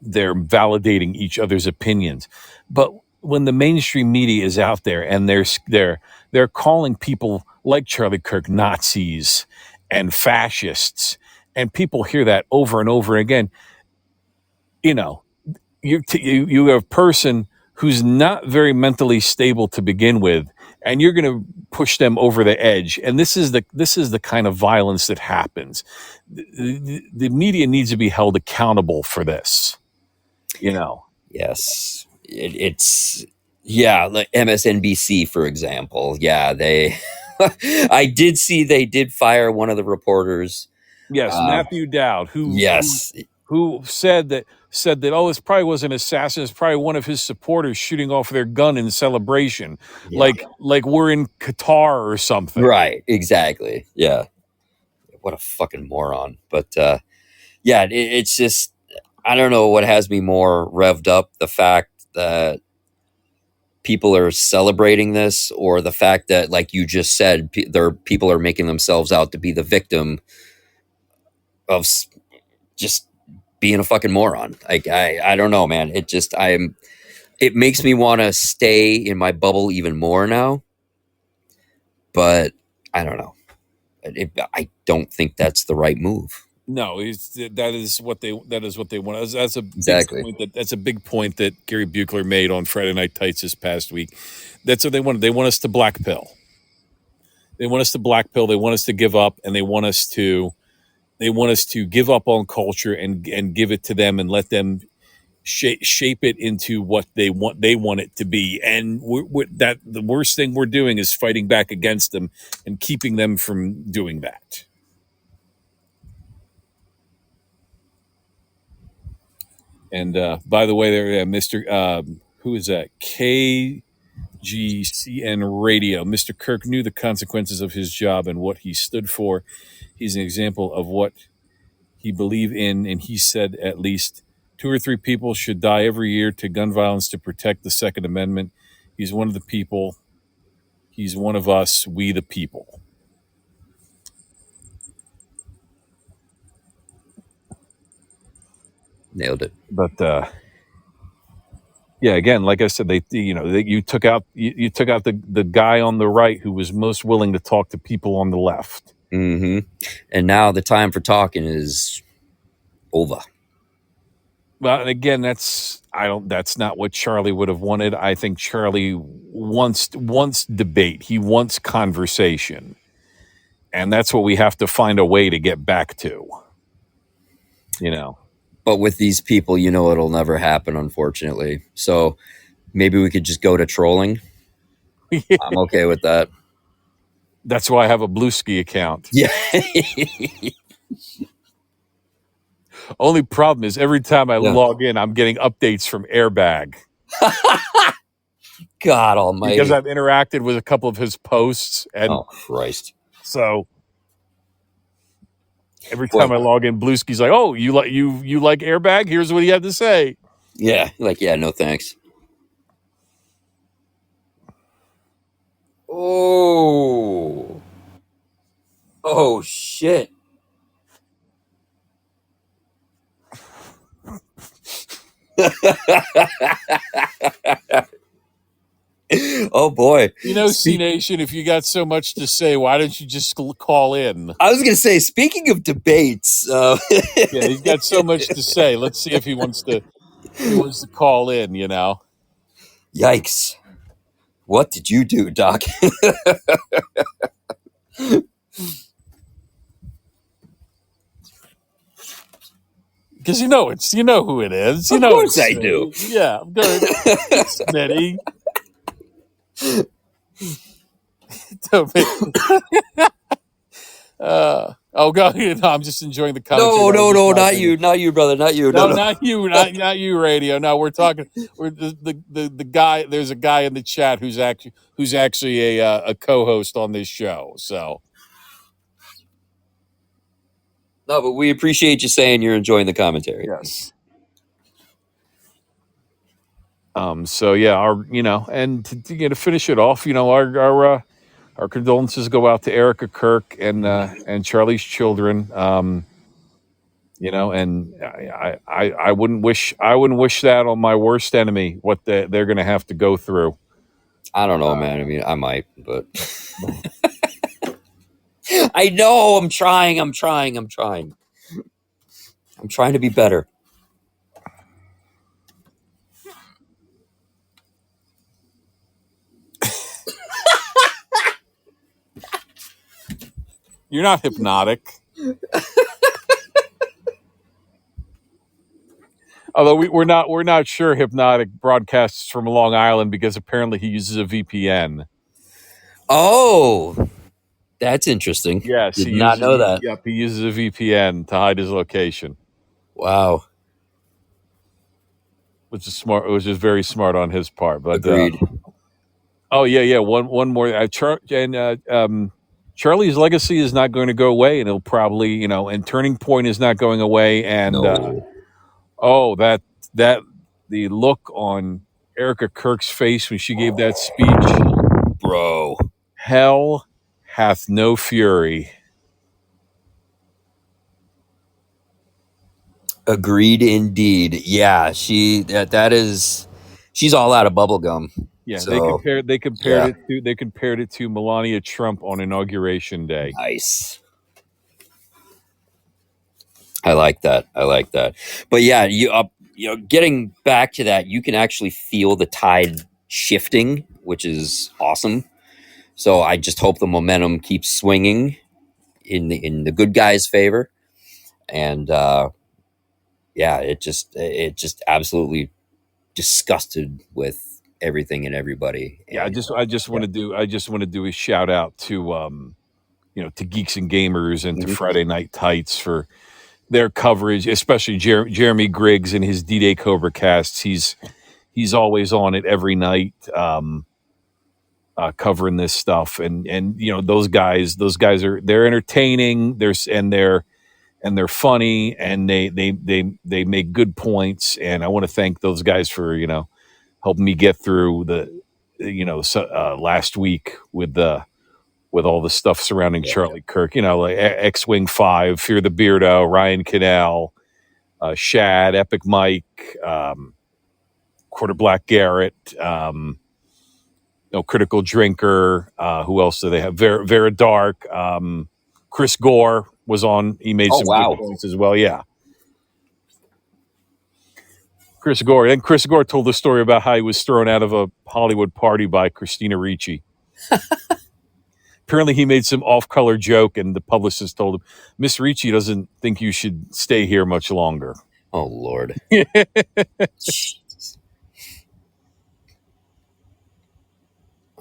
validating each other's opinions. But when the mainstream media is out there and they're calling people like Charlie Kirk Nazis and fascists, and people hear that over and over again, you know, you have a person who's not very mentally stable to begin with, and you're going to push them over the edge. And this is the kind of violence that happens. The media needs to be held accountable for this. You know. Yes. It's like MSNBC, for example. Yeah, they I did see they did fire one of the reporters. Yes, Matthew Dowd, who said that this probably was an assassin. It's probably one of his supporters shooting off their gun in celebration, like we're in Qatar or something. Right, exactly. Yeah, what a fucking moron. But it's just, I don't know what has me more revved up, the fact that people are celebrating this, or the fact that, like you just said, people are making themselves out to be the victim of just being a fucking moron. Like, I don't know, man. It makes me want to stay in my bubble even more now. But I don't know. I don't think that's the right move. No, that is what they want. That's a exactly. That's a big point that Gary Buechler made on Friday Night Tights this past week. That's what they want. They want us to black pill. They want us to black pill. They want us to give up, and they want us to give up on culture and give it to them and let them shape it into what they want it to be. And the worst thing we're doing is fighting back against them and keeping them from doing that. And by the way, there, Mr. Who is that? KGCN Radio. Mr. Kirk knew the consequences of his job and what he stood for. He's an example of what he believed in, and he said at least 2 or 3 people should die every year to gun violence to protect the Second Amendment. He's one of the people. He's one of us, we the people. Nailed it. But yeah, again, like I said, you took out the guy on the right who was most willing to talk to people on the left. And now the time for talking is over. Well, and again, that's not what Charlie would have wanted. I think Charlie wants debate. He wants conversation. And that's what we have to find a way to get back to. You know. But with these people, it'll never happen, unfortunately. So maybe we could just go to trolling. I'm okay with that. That's why I have a Blueski account. Yeah. Only problem is every time I log in, I'm getting updates from Airbag. God almighty. because I've interacted with a couple of his posts, and Oh, Christ. so every Boy. time I log in, Blueski's like, "Oh, you like Airbag? Here's what he had to say." Yeah. Like, yeah, no thanks. Oh. Oh, shit. Oh, boy. You know, C Nation, if you got so much to say, why don't you just call in? I was going to say, speaking of debates, Yeah, he's got so much to say. Let's see if he wants to call in, you know. Yikes. What did you do, Doc? Because you know who it is. You Of know course it's I do. Yeah, I'm good. It's Smitty. Oh god, no, I'm just enjoying the commentary. No, not you, brother, not you. No, No. not you, not you, radio. No, we're talking. We're the guy. There's a guy in the chat who's actually a co-host on this show. So No, but we appreciate you saying you're enjoying the commentary. yes. So yeah, and to finish it off, our condolences go out to Erica Kirk and Charlie's children. And I wouldn't wish that on my worst enemy, what they're going to have to go through. I don't know, man. I mean, I might, but I know I'm trying. I'm trying to be better. You're not hypnotic. Although we're not sure Hypnotic broadcasts from Long Island, because apparently he uses a VPN. Oh, that's interesting. Yes, Did not know that. Yep, he uses a VPN to hide his location, Wow. which is smart. It was just very smart on his part. But Agreed. oh yeah. One more. Charlie's legacy is not going to go away, and it'll probably and Turning Point is not going away, and No. that the look on Erica Kirk's face when she gave that speech, Bro. hell hath no fury. Agreed indeed. Yeah, she's all out of bubblegum. Yeah, So, they compared it to Melania Trump on Inauguration Day. Nice. I like that. But yeah, getting back to that, you can actually feel the tide shifting, which is awesome. So I just hope the momentum keeps swinging in the good guys' favor, and it just absolutely disgusted with everything and everybody. Yeah, And, I just want to do a shout out to to Geeks and Gamers and to Friday Night Tights for their coverage, especially Jeremy Griggs and his D-Day Cobra casts. He's always on it every night, covering this stuff, and those guys they're entertaining, they're funny, and they make good points, and I want to thank those guys for helping me get through the last week with all the stuff surrounding Charlie Kirk, like X-Wing 5, Fear the Beardo, Ryan Canal, Shad, Epic Mike, Quarter Black Garrett, Critical Drinker. Who else do they have? Vera Dark. Chris Gore was on. He made some good points as well. Yeah. Chris Gore. And Chris Gore told the story about how he was thrown out of a Hollywood party by Christina Ricci. Apparently he made some off-color joke, and the publicist told him, Miss Ricci doesn't think you should stay here much longer. Oh, Lord.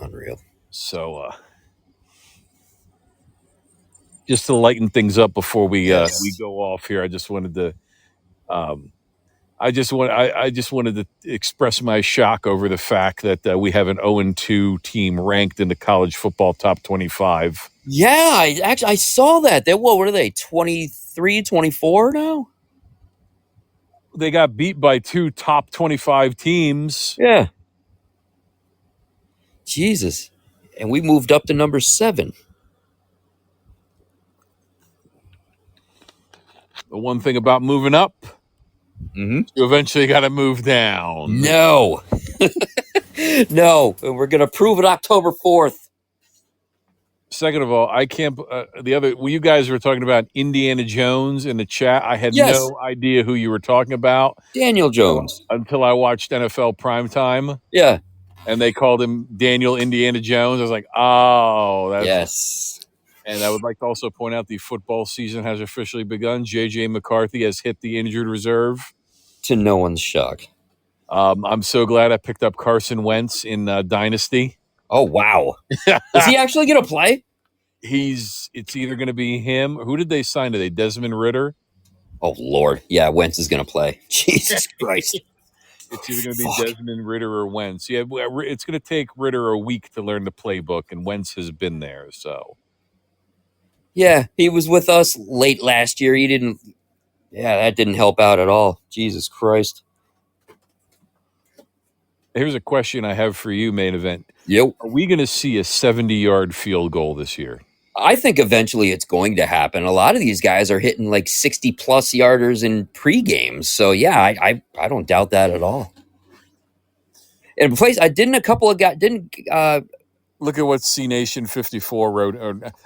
Unreal. So, just to lighten things up before we go off here, I just wanted to I just wanted to express my shock over the fact that we have an 0-2 team ranked in the college football top 25. Yeah, I saw that. What are they? 23, 24 now? They got beat by 2 top 25 teams. Yeah. Jesus. And we moved up to number 7. The one thing about moving up, Mm-hmm. you eventually got to move down. No. No. And we're going to prove it October 4th. Second of all, I can't. You guys were talking about Indiana Jones in the chat. I had Yes. no idea who you were talking about Daniel Jones. until I watched NFL Primetime. Yeah. And they called him Daniel Indiana Jones. I was like, oh, that's. Yes. And I would like to also point out the football season has officially begun. J.J. McCarthy has hit the injured reserve. To no one's shock. I'm so glad I picked up Carson Wentz in Dynasty. Oh, wow. Is he actually going to play? It's either going to be him. Who did they sign today? Desmond Ridder? Oh, Lord. Yeah, Wentz is going to play. Jesus Christ. It's either going to be Desmond Ridder or Wentz. Yeah, it's going to take Ridder a week to learn the playbook, and Wentz has been there. So, yeah, he was with us late last year. That didn't help out at all. Jesus Christ. here's a question I have for you, main event. Yep. Are we going to see a 70-yard field goal this year? I think eventually it's going to happen. A lot of these guys are hitting like 60-plus yarders in pre-games. So, yeah, I don't doubt that at all. And Look at what C Nation 54 wrote.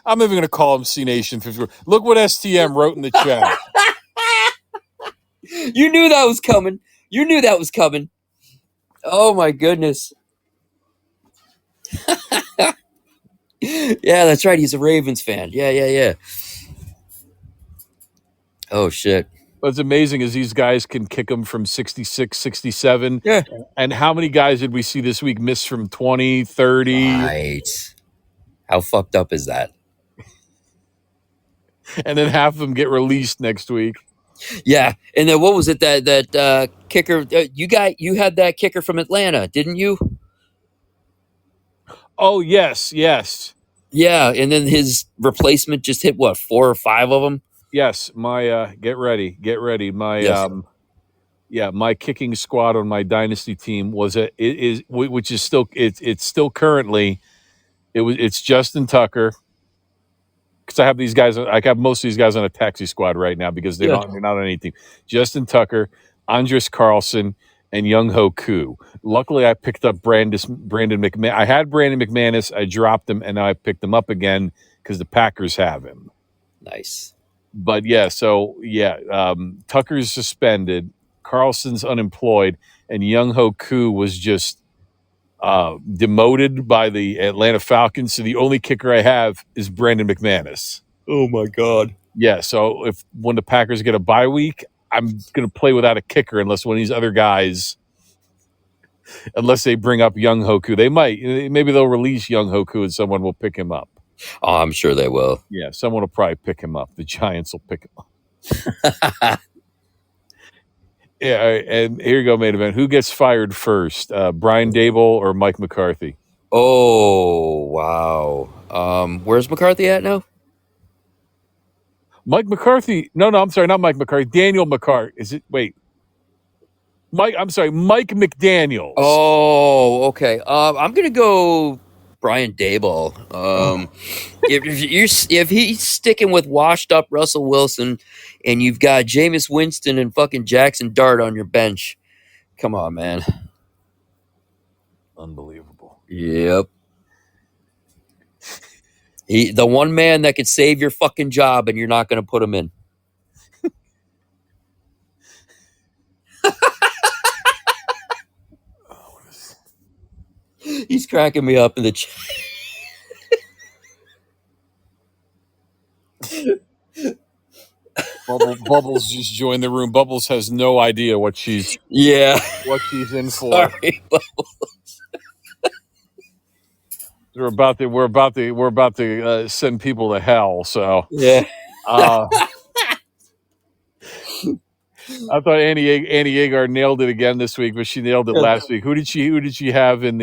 I'm even going to call him C Nation 54. Look what STM wrote in the chat. You knew that was coming. Oh, my goodness. Yeah, that's right. He's a Ravens fan. Yeah. Oh, shit. What's amazing is these guys can kick them from 66, 67. Yeah. And how many guys did we see this week miss from 20, 30? Right. How fucked up is that? And then half of them get released next week. Yeah. And then what was it that kicker? You had that kicker from Atlanta, didn't you? Oh, yes. Yeah. And then his replacement just hit 4 or 5 of them? Yes. My get ready. My Yes. my kicking squad on my dynasty team which is still it's still currently it's Justin Tucker, because I have these guys. I have most of these guys on a taxi squad right now because they're not on any team. Justin Tucker, Andres Carlson, and Young Ho Koo. Luckily, I picked up Brandon McManus. I had Brandon McManus. I dropped him, and now I picked him up again because the Packers have him. Nice. But Tucker's suspended, Carlson's unemployed, and Young Ho Koo was just demoted by the Atlanta Falcons. So the only kicker I have is Brandon McManus. Oh my God. Yeah. So when the Packers get a bye week, I'm going to play without a kicker unless one of these other guys, unless they bring up Young Hoku. Maybe they'll release Young Hoku and someone will pick him up. Oh, I'm sure they will. Yeah. Someone will probably pick him up. The Giants will pick him up. Yeah. And here you go, main event. Who gets fired first? Brian Dable or Mike McCarthy? Oh, wow. Where's McCarthy at now? Mike McCarthy. No, I'm sorry, not Mike McCarthy. Daniel McCarthy. Is it? Wait. Mike McDaniels. Oh, okay. I'm gonna go Brian Dable. If he's sticking with washed up Russell Wilson, and you've got Jameis Winston and fucking Jackson Dart on your bench, come on, man. Unbelievable. Yep. The one man that could save your fucking job, and you're not going to put him in. He's cracking me up in the chat. Bubbles just joined the room. Bubbles has no idea what she's in for. Sorry, Bubbles. We're about to send people to hell. So yeah. I thought Annie Agar nailed it again this week, but she nailed it last week. Who did she have on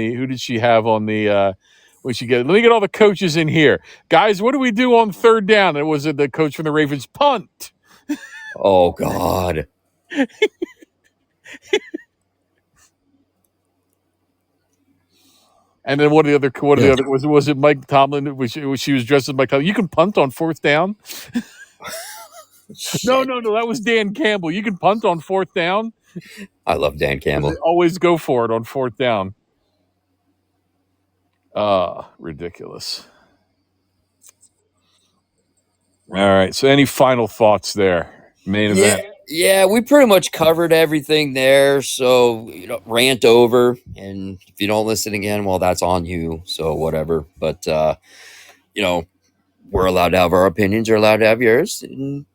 the when she get? Let me get all the coaches in here, guys. What do we do on third down? And was it the coach from the Ravens? Punt. Oh God. And then what are the other? Was it Mike Tomlin? She was dressed as Mike Tomlin. You can punt on fourth down. No. That was Dan Campbell. You can punt on fourth down. I love Dan Campbell. They always go for it on fourth down. Ridiculous. All right. So, any final thoughts there? Main event. Yeah, we pretty much covered everything there. So, rant over. And if you don't listen again, well, that's on you. So, whatever. But, we're allowed to have our opinions. You're allowed to have yours. And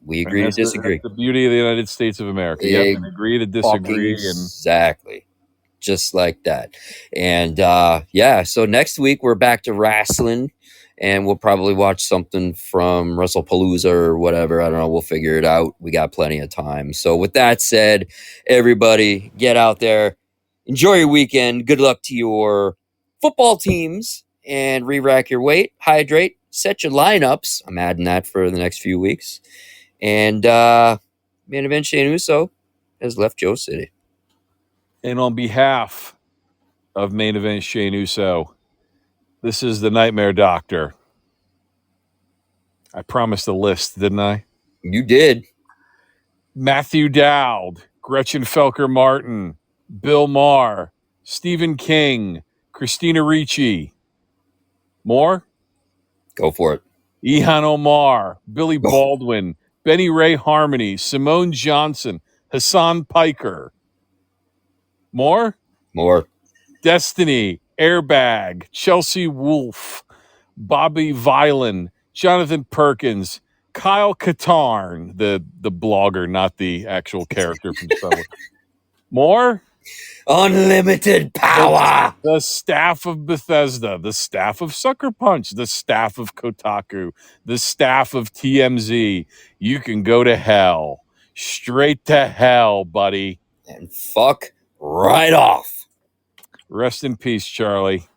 we agree to disagree. That's the beauty of the United States of America. You have to agree to disagree. Exactly. Just like that. And, so next week we're back to wrestling. And we'll probably watch something from Wrestlepalooza or whatever. I don't know. We'll figure it out. We got plenty of time. So with that said, everybody get out there. Enjoy your weekend. Good luck to your football teams. And re-rack your weight. Hydrate. Set your lineups. I'm adding that for the next few weeks. And Main Event Shane Uso has left Joe City. And on behalf of Main Event Shane Uso, this is the Nightmare Doctor. I promised a list, didn't I? You did. Matthew Dowd, Gretchen Felker Martin, Bill Maher, Stephen King, Christina Ricci. More? Go for it. Ihan Omar, Billy Baldwin, Benny Ray Harmony, Simone Johnson, Hassan Piker. More? More. Destiny, Airbag, Chelsea Wolfe, Bobby Violin, Jonathan Perkins, Kyle Katarn, the blogger, not the actual character from Star Wars. More? Unlimited power. The staff of Bethesda, the staff of Sucker Punch, the staff of Kotaku, the staff of TMZ. You can go to hell. Straight to hell, buddy. And fuck right off. Rest in peace, Charlie.